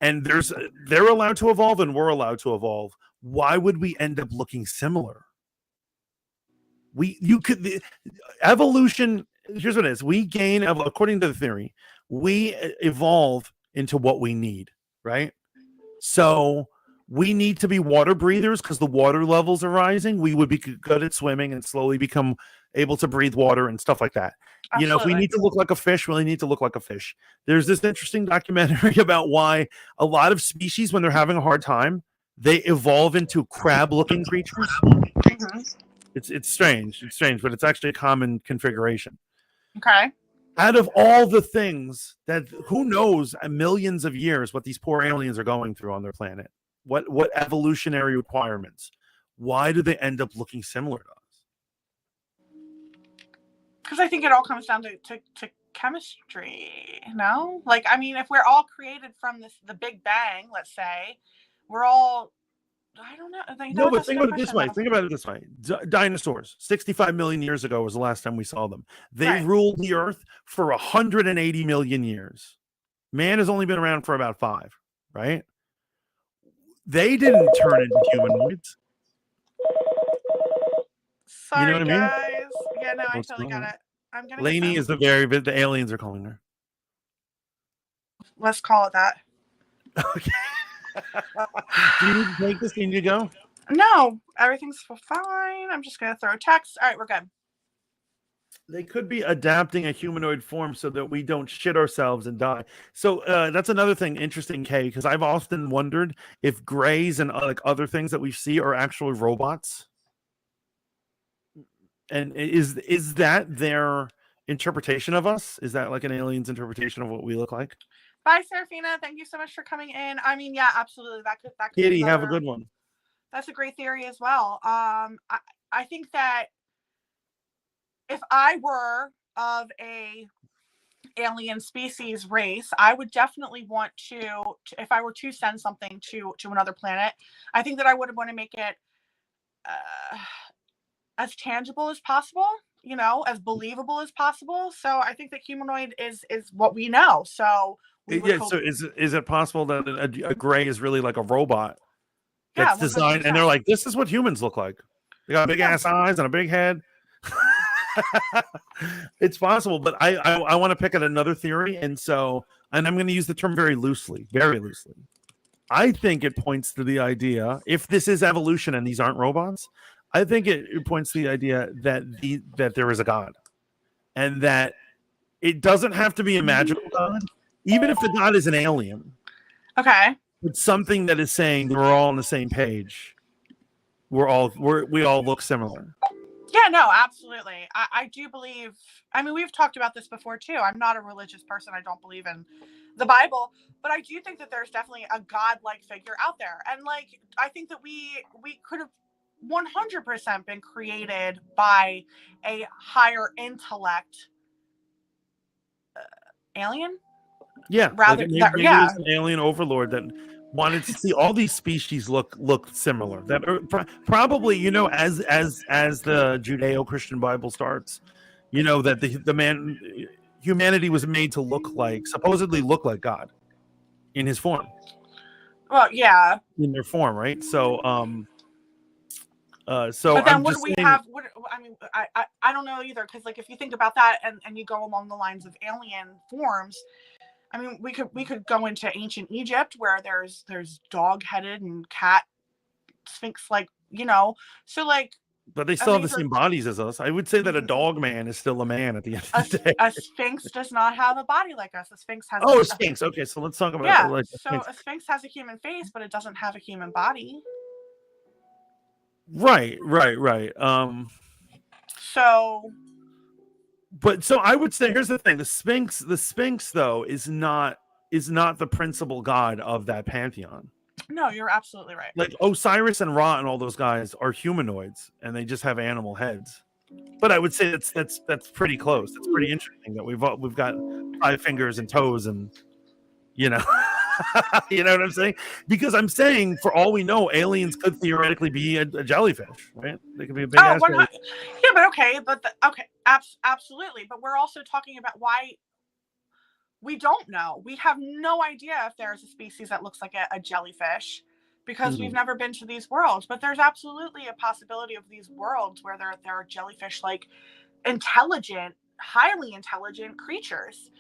and they're allowed to evolve and we're allowed to evolve. Why would we end up looking similar? Evolution. Here's what it is: we gain, according to the theory, we evolve into what we need, right? So we need to be water breathers because the water levels are rising. We would be good at swimming and slowly become able to breathe water and stuff like that. Absolutely. If we need to look like a fish, we need to look like a fish. There's this interesting documentary about why a lot of species, when they're having a hard time, they evolve into crab-looking creatures. Mm-hmm. It's strange. It's strange, but it's actually a common configuration. Okay. Out of all the things that, who knows, millions of years, what these poor aliens are going through on their planet. What evolutionary requirements? Why do they end up looking similar to us? Because I think it all comes down to chemistry. No, like, I mean, if we're all created from the Big Bang, let's say, we're all, I don't know. No, but think about it this way. Dinosaurs, 65 million years ago was the last time we saw them. They ruled the earth for 180 million years. Man has only been around for about 5, right? They didn't turn into humanoids. Sorry, you know what guys. I mean? Yeah, no, I totally got it. I'm gonna. Lainey is the aliens are calling her. Let's call it that. Okay. Do you need to take this? Do you need to go? No, everything's fine. I'm just gonna throw a text. All right, we're good. They could be adapting a humanoid form so that we don't shit ourselves and die. So that's another thing interesting, Kay, because I've often wondered if grays and like other things that we see are actually robots. And is that their interpretation of us? Is that like an alien's interpretation of what we look like? Bye, Serafina. Thank you so much for coming in. I mean, yeah, absolutely. That could Kitty, have a good one. That's a great theory as well. I think that if I were of a alien species race, I would definitely want to if I were to send something to another planet, I think that I would want to make it as tangible as possible. as believable as possible. So I think that humanoid is what we know. So we would Yeah. So is it possible that a gray is really like a robot that's designed, and they're like, this is what humans look like. They got big ass eyes and a big head. It's possible, but I want to pick at another theory, and I'm going to use the term very loosely. I think it points to the idea, if this is evolution and these aren't robots, I think it points to the idea that there is a God, and that it doesn't have to be a magical God, even if the God is an alien. Okay. It's something that is saying we're all on the same page. We all look similar. Yeah, no, absolutely. I do believe, we've talked about this before too. I'm not a religious person. I don't believe in the Bible, but I do think that there's definitely a God-like figure out there. And like, I think that we could have 100% been created by a higher intellect alien. Yeah, rather, maybe it was an alien overlord that wanted to see all these species look similar. That are probably, as the Judeo-Christian Bible starts, that humanity was made to supposedly look like God in his form. Well, yeah, in their form, right? So but then what do we have? I don't know either, because like if you think about that and you go along the lines of alien forms, we could go into ancient Egypt where there's dog-headed and cat sphinx, so like. But they still have the same bodies as us. I would say that a dog man is still a man at the end of the day. A sphinx does not have a body like us. A sphinx has. A sphinx. Okay, so let's talk about a sphinx has a human face, but it doesn't have a human body. Right. So I would say, here's the thing: the Sphinx though is not the principal god of that pantheon. No, you're absolutely right. Like Osiris and Ra and all those guys are humanoids, and they just have animal heads. But I would say that's pretty close. That's pretty interesting that we've got 5 fingers and toes, and you know what I'm saying? Because I'm saying, for all we know, aliens could theoretically be a jellyfish, right? They could be a big ass jellyfish. Yeah, but okay, absolutely. But we're also talking about why we don't know. We have no idea if there's a species that looks like a jellyfish, because we've never been to these worlds. But there's absolutely a possibility of these worlds where there are jellyfish, like intelligent, highly intelligent creatures.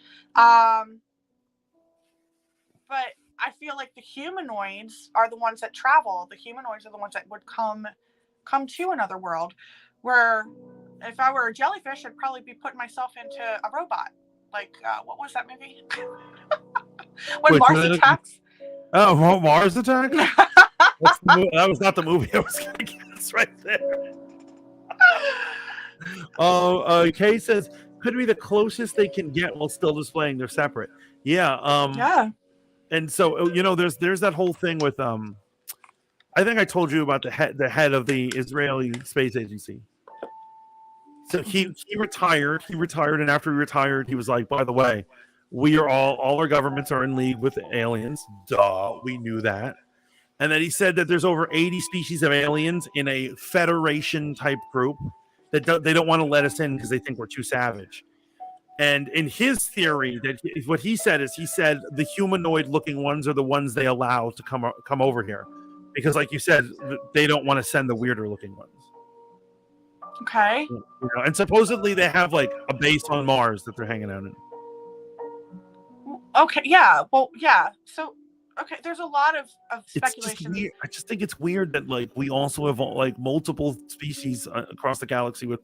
But I feel like the humanoids are the ones that travel. The humanoids are the ones that would come to another world, where if I were a jellyfish, I'd probably be putting myself into a robot. Like, what was that movie? When Mars Attacks? Oh, Mars Attacks? That was not the movie I was going to guess right there. Kay says, could be the closest they can get while still displaying they're separate. Yeah. Yeah. And so, there's that whole thing with, I think I told you about the head of the Israeli Space Agency. So he retired, and after he retired, he was like, by the way, we are all our governments are in league with aliens. Duh, we knew that. And then he said that there's over 80 species of aliens in a Federation type group that they don't want to let us in because they think we're too savage. And in his theory, what he said the humanoid looking ones are the ones they allow to come over here, because like you said, they don't want to send the weirder looking ones. Okay. And supposedly they have like a base on Mars that they're hanging out in. Okay. Yeah. Well, yeah. So, okay. There's a lot of speculation. I just think it's weird that like we also have like multiple species across the galaxy would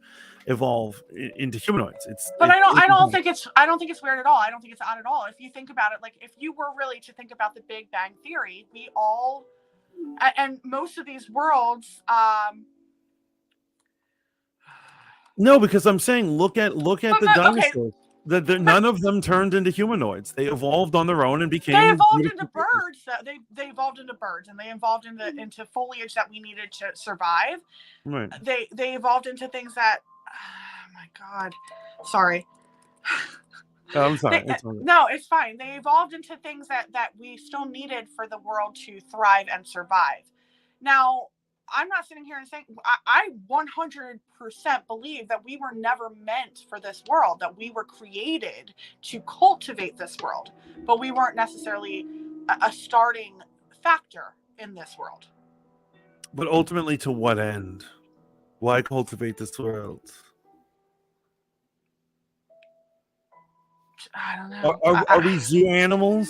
evolve into humanoids. I don't think it's weird at all. I don't think it's odd at all. If you think about it, like if you were really to think about the Big Bang Theory, we all, and most of these worlds, no, because I'm saying look at the dinosaurs. Okay. None of them turned into humanoids. They evolved on their own and became. They evolved into birds. They evolved into birds, and they evolved into foliage that we needed to survive. Right. They evolved into things that. Oh my God, sorry. Oh, I'm sorry. No, it's fine. They evolved into things that we still needed for the world to thrive and survive. Now, I'm not sitting here and saying I 100% believe that we were never meant for this world, that we were created to cultivate this world, but we weren't necessarily a starting factor in this world. But ultimately, to what end? Why cultivate this world? I don't know. Are we zoo animals?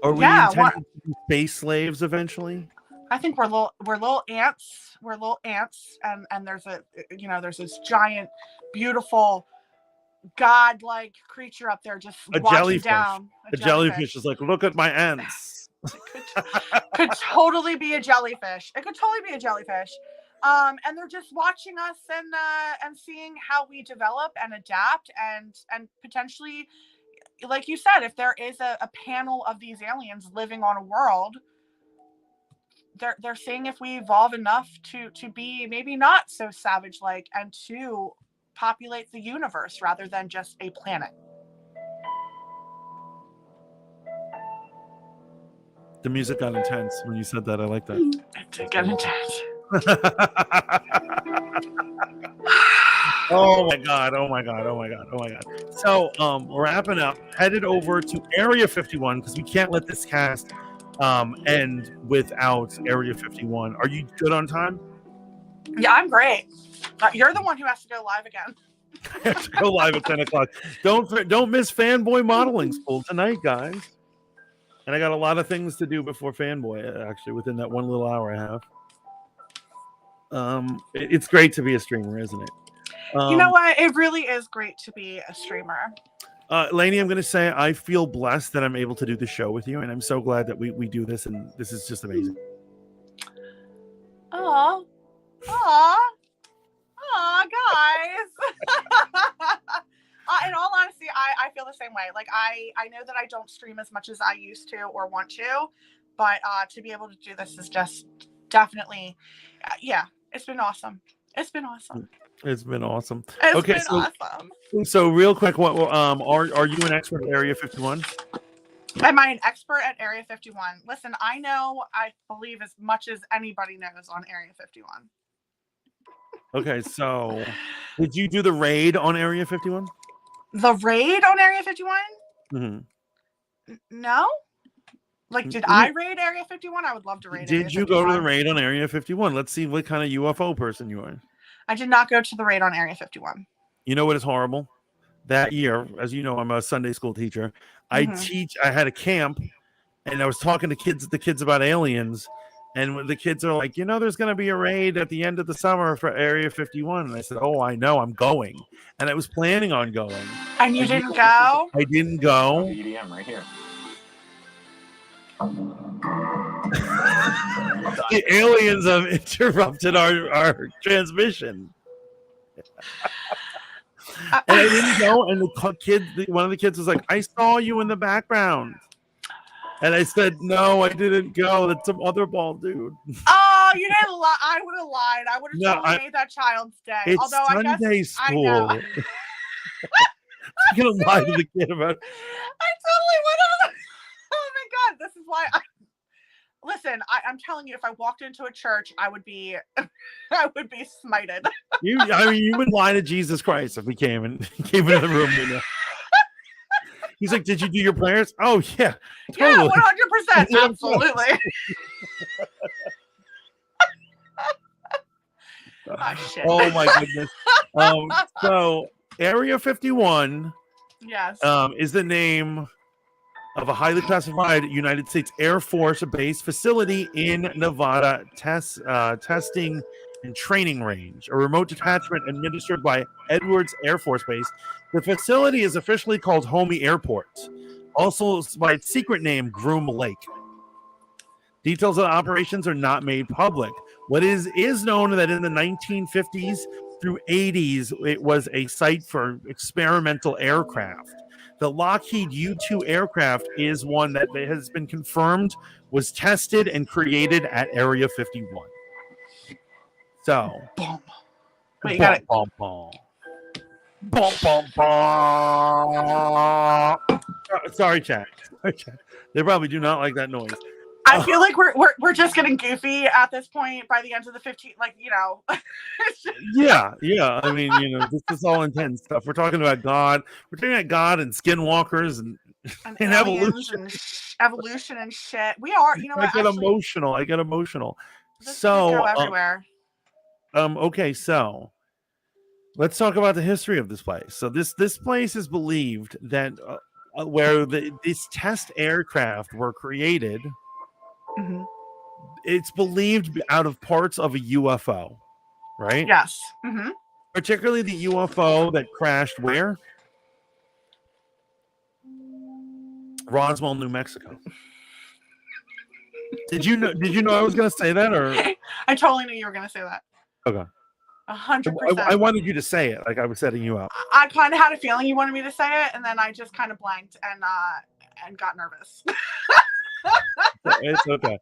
Are we intended to be space slaves eventually? I think we're little ants. We're little ants, and there's this giant, beautiful, godlike creature up there just a watching jellyfish. down. A jellyfish is like, look at my ants. Could totally be a jellyfish. It could totally be a jellyfish. And they're just watching us and seeing how we develop and adapt and potentially, like you said, if there is a panel of these aliens living on a world, they're seeing if we evolve enough to be maybe not so savage like and to populate the universe rather than just a planet. The music got intense when you said that. I like that. It did get intense. Oh my god. So wrapping up, headed over to Area 51 because we can't let this cast end without Area 51. Are you good on time? Yeah, I'm great. You're the one who has to go live again. I have to go live at 10 o'clock. Don't miss Fanboy Modeling School tonight, guys. And I got a lot of things to do before Fanboy, actually, within that 1 little hour I have. It's great to be a streamer, isn't it? You know what? It really is great to be a streamer. Lainey, I'm going to say I feel blessed that I'm able to do the show with you, and I'm so glad that we do this, and this is just amazing. Aw, guys. In all honesty, I feel the same way. Like I know that I don't stream as much as I used to or want to, but to be able to do this is just definitely, it's been awesome. It's been awesome. So real quick, what are you an expert at Area 51? Am I an expert at Area 51? Listen, I believe as much as anybody knows on Area 51. Okay, so did you do the raid on Area 51? The raid on Area 51? Mm-hmm. No? Like, did I raid Area 51? I would love to raid Area 51. Did you go to the raid on Area 51? Let's see what kind of UFO person you are. I did not go to the raid on Area 51. You know what is horrible? That year, as you know, I'm a Sunday school teacher. I had a camp, and I was talking to the kids about aliens. And the kids are like, there's going to be a raid at the end of the summer for Area 51. And I said, oh, I know, I'm going. And I was planning on going. And you didn't go? I didn't go. EDM right here. The aliens have interrupted our transmission. And I didn't go. And one of the kids was like, I saw you in the background. And I said, no, I didn't go. That's some other ball, dude. Oh, you didn't lie. I would have lied. I would have totally made that child's day. It's Although Sunday school. I know. You're going to lie to the kid about it. I totally would have. Oh, my God. This is why Listen, I'm telling you, if I walked into a church, I would be smited. You would lie to Jesus Christ if we came into the room. He's like, did you do your prayers? Oh, yeah. Totally. Yeah, 100%. Absolutely. Oh, shit. Oh, my goodness. So, Area 51 is the name of a highly classified United States Air Force base facility in Nevada, testing and training range, a remote detachment administered by Edwards Air Force Base. The facility is officially called Homey Airport, also by its secret name, Groom Lake. Details of the operations are not made public. What is known that in the 1950s through 80s, it was a site for experimental aircraft. The Lockheed U-2 aircraft is one that has been confirmed was tested and created at Area 51. So, Wait, you got it. Sorry, chat. They probably do not like that noise. I feel like we're just getting goofy at this point by the end of the 15, like, Yeah. I mean, this is all intense stuff. We're talking about God. We're talking about God and skinwalkers and and evolution. and evolution and shit. We are, I get emotional. This So, could go everywhere. okay, so let's talk about the history of this place. So this place is believed that where these test aircraft were created. Mm-hmm. It's believed out of parts of a UFO, right? Yes. Mm-hmm. Particularly the UFO that crashed where? Roswell, New Mexico. Did you know I was going to say that, or I totally knew you were going to say that. Okay. 100%. I wanted you to say it, like I was setting you up. I kind of had a feeling you wanted me to say it, and then I just kind of blanked and got nervous. It's okay.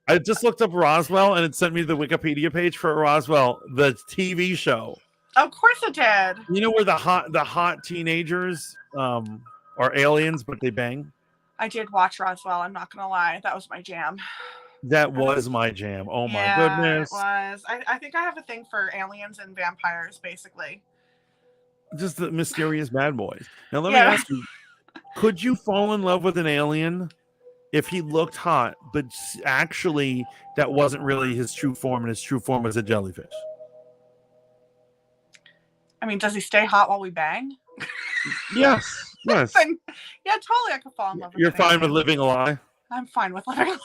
I just looked up Roswell, and it sent me the Wikipedia page for Roswell, the TV show. Of course it did. You know where the hot teenagers are aliens, but they bang? I did watch Roswell. I'm not gonna lie, that was my jam. That was my jam. Oh my goodness! It was. I think I have a thing for aliens and vampires, basically. Just the mysterious bad boys. Now let me ask you: could you fall in love with an alien if he looked hot, but actually that wasn't really his true form, and his true form was a jellyfish? I mean, does he stay hot while we bang? Yes. Then, yeah, totally. I could fall in love with. You're fine with living a lie? I'm fine with living a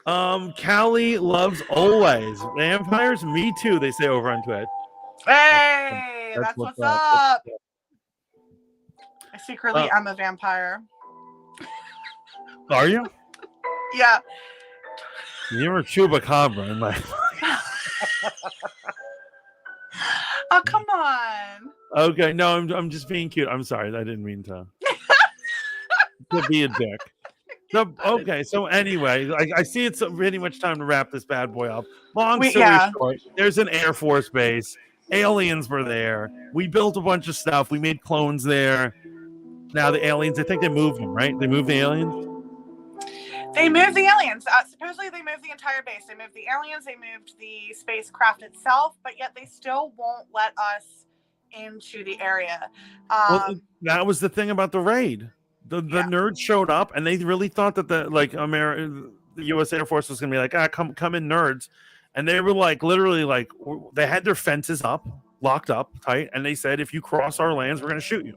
lie. Callie loves always vampires. Me too. They say over on Twitch. Hey, that's what's up. I secretly am a vampire. Are you? Yeah. You're a chupacabra in my. Oh, come on. Okay, no, I'm just being cute. I'm sorry, I didn't mean to be a dick. So, okay, so anyway, I see it's pretty much time to wrap this bad boy up. Long story short, there's an Air Force base. Aliens were there. We built a bunch of stuff. We made clones there. Now the aliens, I think they moved them, right? They moved the aliens? They moved the aliens. Supposedly they moved the entire base. They moved the aliens. They moved the spacecraft itself, but yet they still won't let us into the area. Well, that was the thing about the raid. The nerds showed up, and they really thought that the U.S. Air Force was going to be like, come in, nerds. And they were like, literally, like, they had their fences up, locked up tight, and they said, if you cross our lands, we're going to shoot you.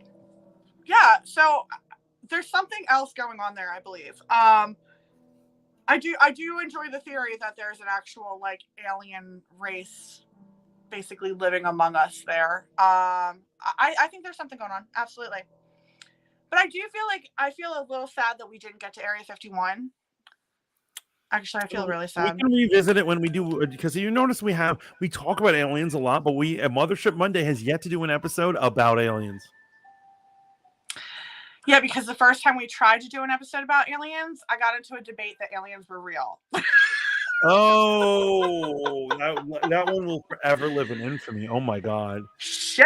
Yeah, so there's something else going on there, I believe. I do enjoy the theory that there's an actual like alien race basically living among us there. I think there's something going on. Absolutely. But I feel a little sad that we didn't get to Area 51. Actually, I feel really sad. We can revisit it when we do, because you notice we talk about aliens a lot, but Mothership Monday has yet to do an episode about aliens. Yeah, because the first time we tried to do an episode about aliens, I got into a debate that aliens were real. Oh, that one will forever live in infamy. Oh my God. Shade!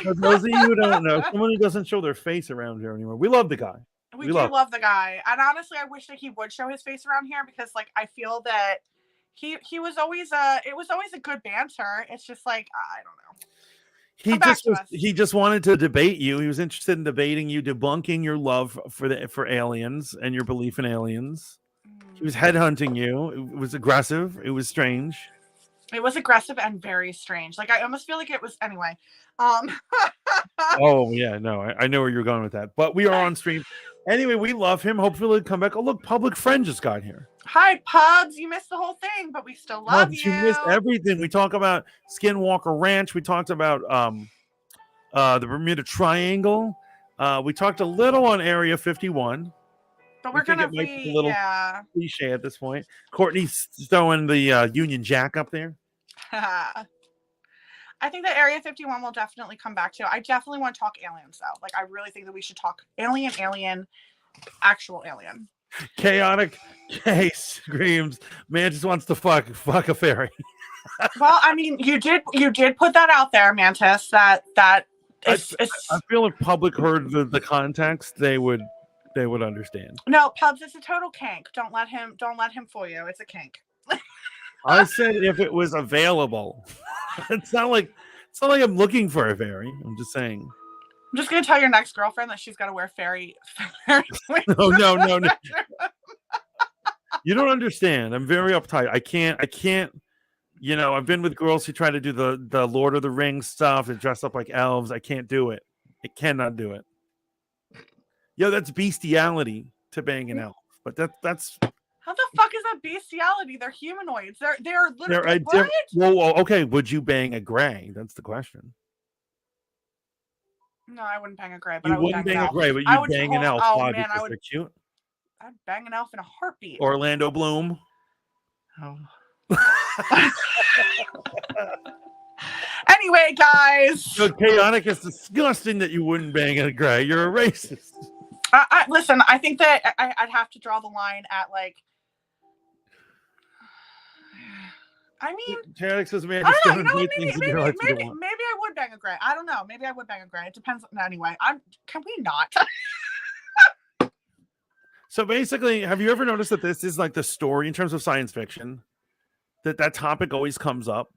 For those of you who don't know, someone who doesn't show their face around here anymore. We love the guy. We do love the guy. And honestly, I wish that he would show his face around here, because like I feel that he was always it was always a good banter. It's just like, I don't know. He just wanted to debate you. He was interested in debating you, debunking your love for aliens and your belief in aliens. He was headhunting you. It was aggressive. It was strange. It was aggressive and very strange. Like I almost feel like it was anyway. Oh yeah, no, I know where you're going with that. But we are on stream. Anyway, we love him. Hopefully he'll come back. Oh look, Public Friend just got here. Hi, Pubs. You missed the whole thing, but we still love you. You missed everything. We talk about Skinwalker Ranch. We talked about the Bermuda Triangle. We talked a little on Area 51. But we're gonna be a little cliche at this point. Courtney's throwing the Union Jack up there. I think that Area 51 will definitely come back to. I definitely want to talk aliens though. Like I really think that we should talk alien, actual alien. Chaotic K screams, Mantis wants to fuck a fairy. Well, I mean, you did put that out there, Mantis. I feel if public heard the context, they would they would understand. No, Pubs, it's a total kink. Don't let him fool you. It's a kink. I said if it was available. It's not like I'm looking for a fairy. I'm just saying. I'm just gonna tell your next girlfriend that she's got to wear fairy. No. You don't understand. I'm very uptight. I can't. You know, I've been with girls who try to do the Lord of the Rings stuff and dress up like elves. I can't do it. I cannot do it. Yo, that's bestiality to bang an elf. But that's How the fuck is that bestiality? They're humanoids. They're literally what? Well, okay. Would you bang a gray? That's the question. No, I wouldn't bang a gray, but You I would wouldn't bang bang an a elf. gray, but you'd bang an elf. Oh Why? man, Because they're cute. I'd bang an elf in a heartbeat. Orlando Bloom. Oh. Anyway, guys. So chaotic is disgusting that you wouldn't bang a gray. You're a racist. Listen, I think that I'd have to draw the line at like. I mean, chaotic says, "Man, I don't know. Maybe I would bang a gray. I don't know. Maybe I would bang a gray. It depends. Anyway, can we not? So basically, have you ever noticed that this is like the story in terms of science fiction? That topic always comes up,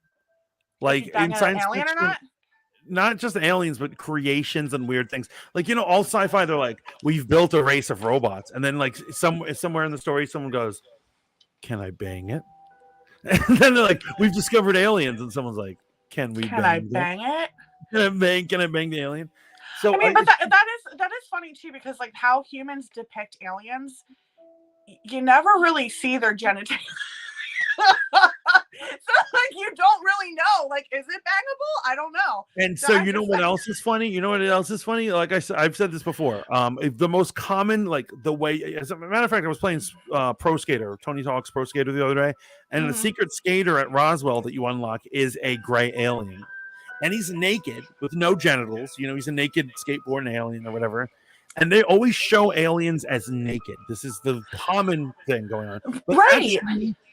like in science alien fiction, or not just aliens, but creations and weird things. Like, you know, all sci-fi, they're like, we've built a race of robots, and then like somewhere in the story, someone goes, "Can I bang it?" And then they're like, "We've discovered aliens," and someone's like, "Can I bang it? Can I bang the alien?" So I mean, but that is funny too, because like how humans depict aliens, you never really see their genitalia. So like you don't really know, like, is it bangable? I don't know. And so you know what else is funny? You know what else is funny? Like I've said this before. The most common, like the way, as a matter of fact, I was playing Pro Skater, Tony Hawk's Pro Skater the other day, and the secret skater at Roswell that you unlock is a gray alien, and he's naked with no genitals. You know, he's a naked skateboarding alien or whatever. And they always show aliens as naked. This is the common thing going on. But right.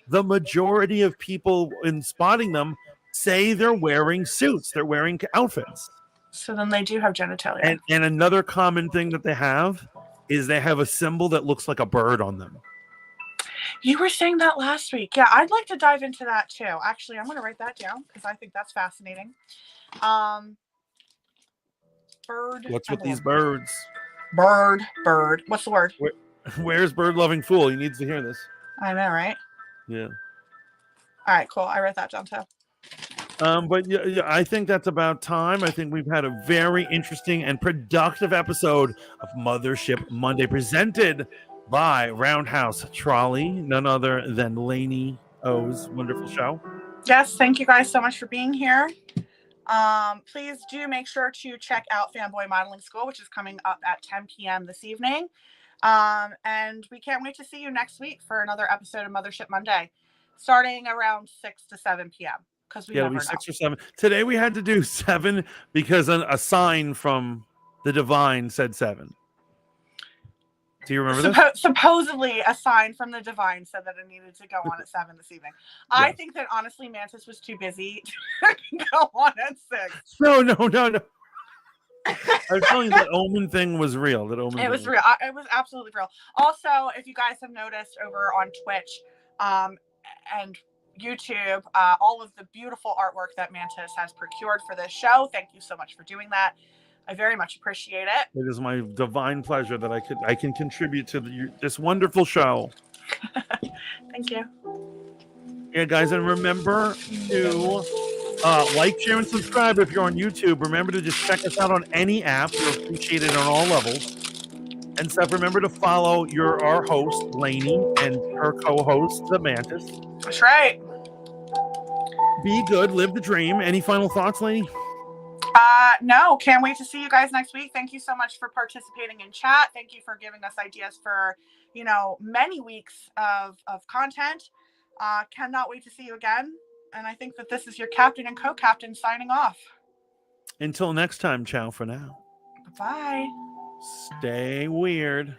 The majority of people in spotting them say they're wearing suits. They're wearing outfits. So then they do have genitalia. And another common thing that they have is they have a symbol that looks like a bird on them. You were saying that last week. Yeah, I'd like to dive into that too. Actually, I'm going to write that down because I think that's fascinating. Bird. What's with these birds? Bird. What's the word? Where's bird loving fool? He needs to hear this. I know, right? Yeah. All right, cool. I wrote that down too. But yeah, I think that's about time. I think we've had a very interesting and productive episode of Mothership Monday, presented by Roundhouse Trolley, none other than Lainey O's wonderful show. Yes, thank you guys so much for being here. Please do make sure to check out Fanboy Modeling School, which is coming up at 10 p.m. this evening. And we can't wait to see you next week for another episode of Mothership Monday, starting around 6 to 7 p.m. Because we never know. 6 or 7. Today we had to do 7 because a sign from the Divine said 7. Do you remember this? Supposedly a sign from the Divine said that it needed to go on at 7 this evening. Yeah. I think that honestly Mantis was too busy to go on at 6. No. I was telling you that Omen thing was real. It was real. It was absolutely real. Also, if you guys have noticed over on Twitch and YouTube, all of the beautiful artwork that Mantis has procured for this show, thank you so much for doing that. I very much appreciate it. It is my divine pleasure that I can contribute to this wonderful show. Thank you. Yeah, guys, and remember to like, share, and subscribe if you're on YouTube. Remember to just check us out on any app. You're appreciated on all levels. And Steph, remember to follow our host, Lainey, and her co-host, the Mantis. That's right. Be good, live the dream. Any final thoughts, Lainey? No, can't wait to see you guys next week. Thank you so much for participating in chat. Thank you for giving us ideas for, many weeks of content. Cannot wait to see you again. And I think that this is your captain and co-captain signing off. Until next time, ciao for now. Bye. Stay weird.